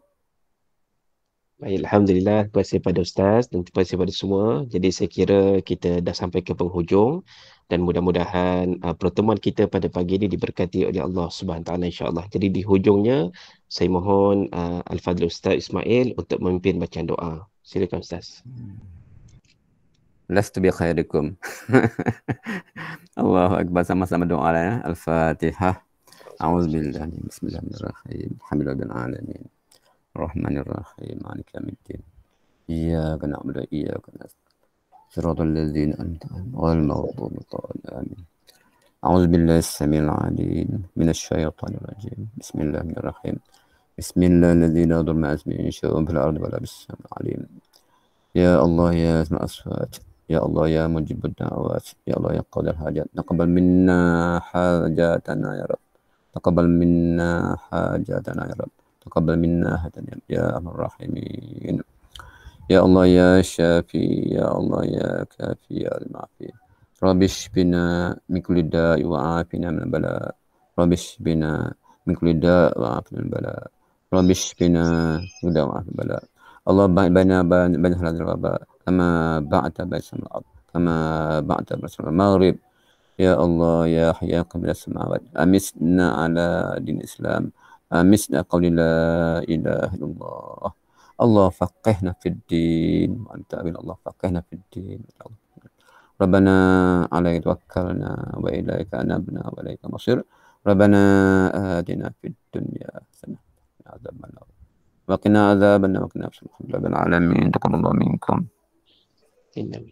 A: Baik, alhamdulillah, terima kasih pada Ustaz dan terima kasih pada semua. Jadi saya kira kita dah sampai ke penghujung dan mudah-mudahan pertemuan kita pada pagi ini diberkati oleh Allah Subhanahu Taala insya-Allah. Jadi di hujungnya saya mohon Al-Fadhil Ustaz Ismail untuk memimpin bacaan doa. Silakan Ustaz.
B: Lastu bi khairikum. Allahu akbar, sama-sama doa ya. Al-Fatihah. A'udzubillahi bismillahirrahmanirrahim. Alhamdulillahil alamin. Rahmanirrahim. Maliki yaumiddin. Iyyaka na'budu wa iyyaka nasta'in. Shiratal ladzina an'amta 'alaihim ghairil maghdubi 'alaihim. A'udzubillahi as-sami'il 'alim minasy syaithanir rajim. Bismillahirrahmanirrahim. Bismillahirrahmanirrahim. La yadurru ma'a ismihi syai'un fil ardi wa la fis samaa'i 'alim. Ya Allah ya asma' as-sifat. Ya Allah ya mujibud da'awat. Ya Allah ya qadil hajat. Taqabbal minna hajatana ya Rabb. Taqabbal minna hajatana ya Rabb. Taqabbal minna hajatana ya Arhamar Rahimin. Ya Allah ya Syafi, ya Allah ya Kafi, ya Al-Ma'fi. Rabbi shfina min kulli da'i wa afina min bala. Rabbi shfina min kulli da'i wa afina min bala. Rabbi shfina min kulli da'i wa afina min bala. Allah baina hadal waba kama ba'ata baisal ard kama ba'ata baisal maghrib. Ya Allah ya Hayy Qabil as-samawat amisna ala din Islam amisna qawli la ilaha illallah. Allah faqihna fid din wa anta bil Allah faqihna fid din. Rabbana alaika tawakkalna wa ilaika anabna wa ilaika masir. Rabbana atina fid dunya hasanah wa adzaban nar. Wa qina adzaban wa qina rabbil alamin. Taqabbalallahu minkum.
A: Terima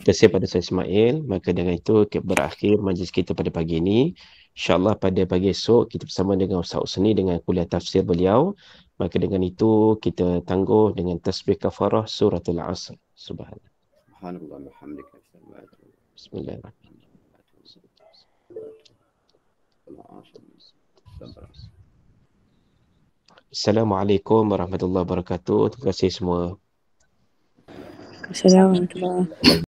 A: kasih pada saya Ismail. Maka dengan itu berakhir majlis kita pada pagi ini. InsyaAllah pada pagi esok kita bersama dengan Ustaz Usni dengan kuliah tafsir beliau. Maka dengan itu kita tangguh dengan tasbih kafarah suratul Asr. Subhanallah.
B: Subhanallah wa bihamdika.
A: Bismillahirrahmanirrahim. Assalamualaikum warahmatullahi wabarakatuh. Terima kasih semua.
G: Assalamualaikum warahmatullahi wabarakatuh.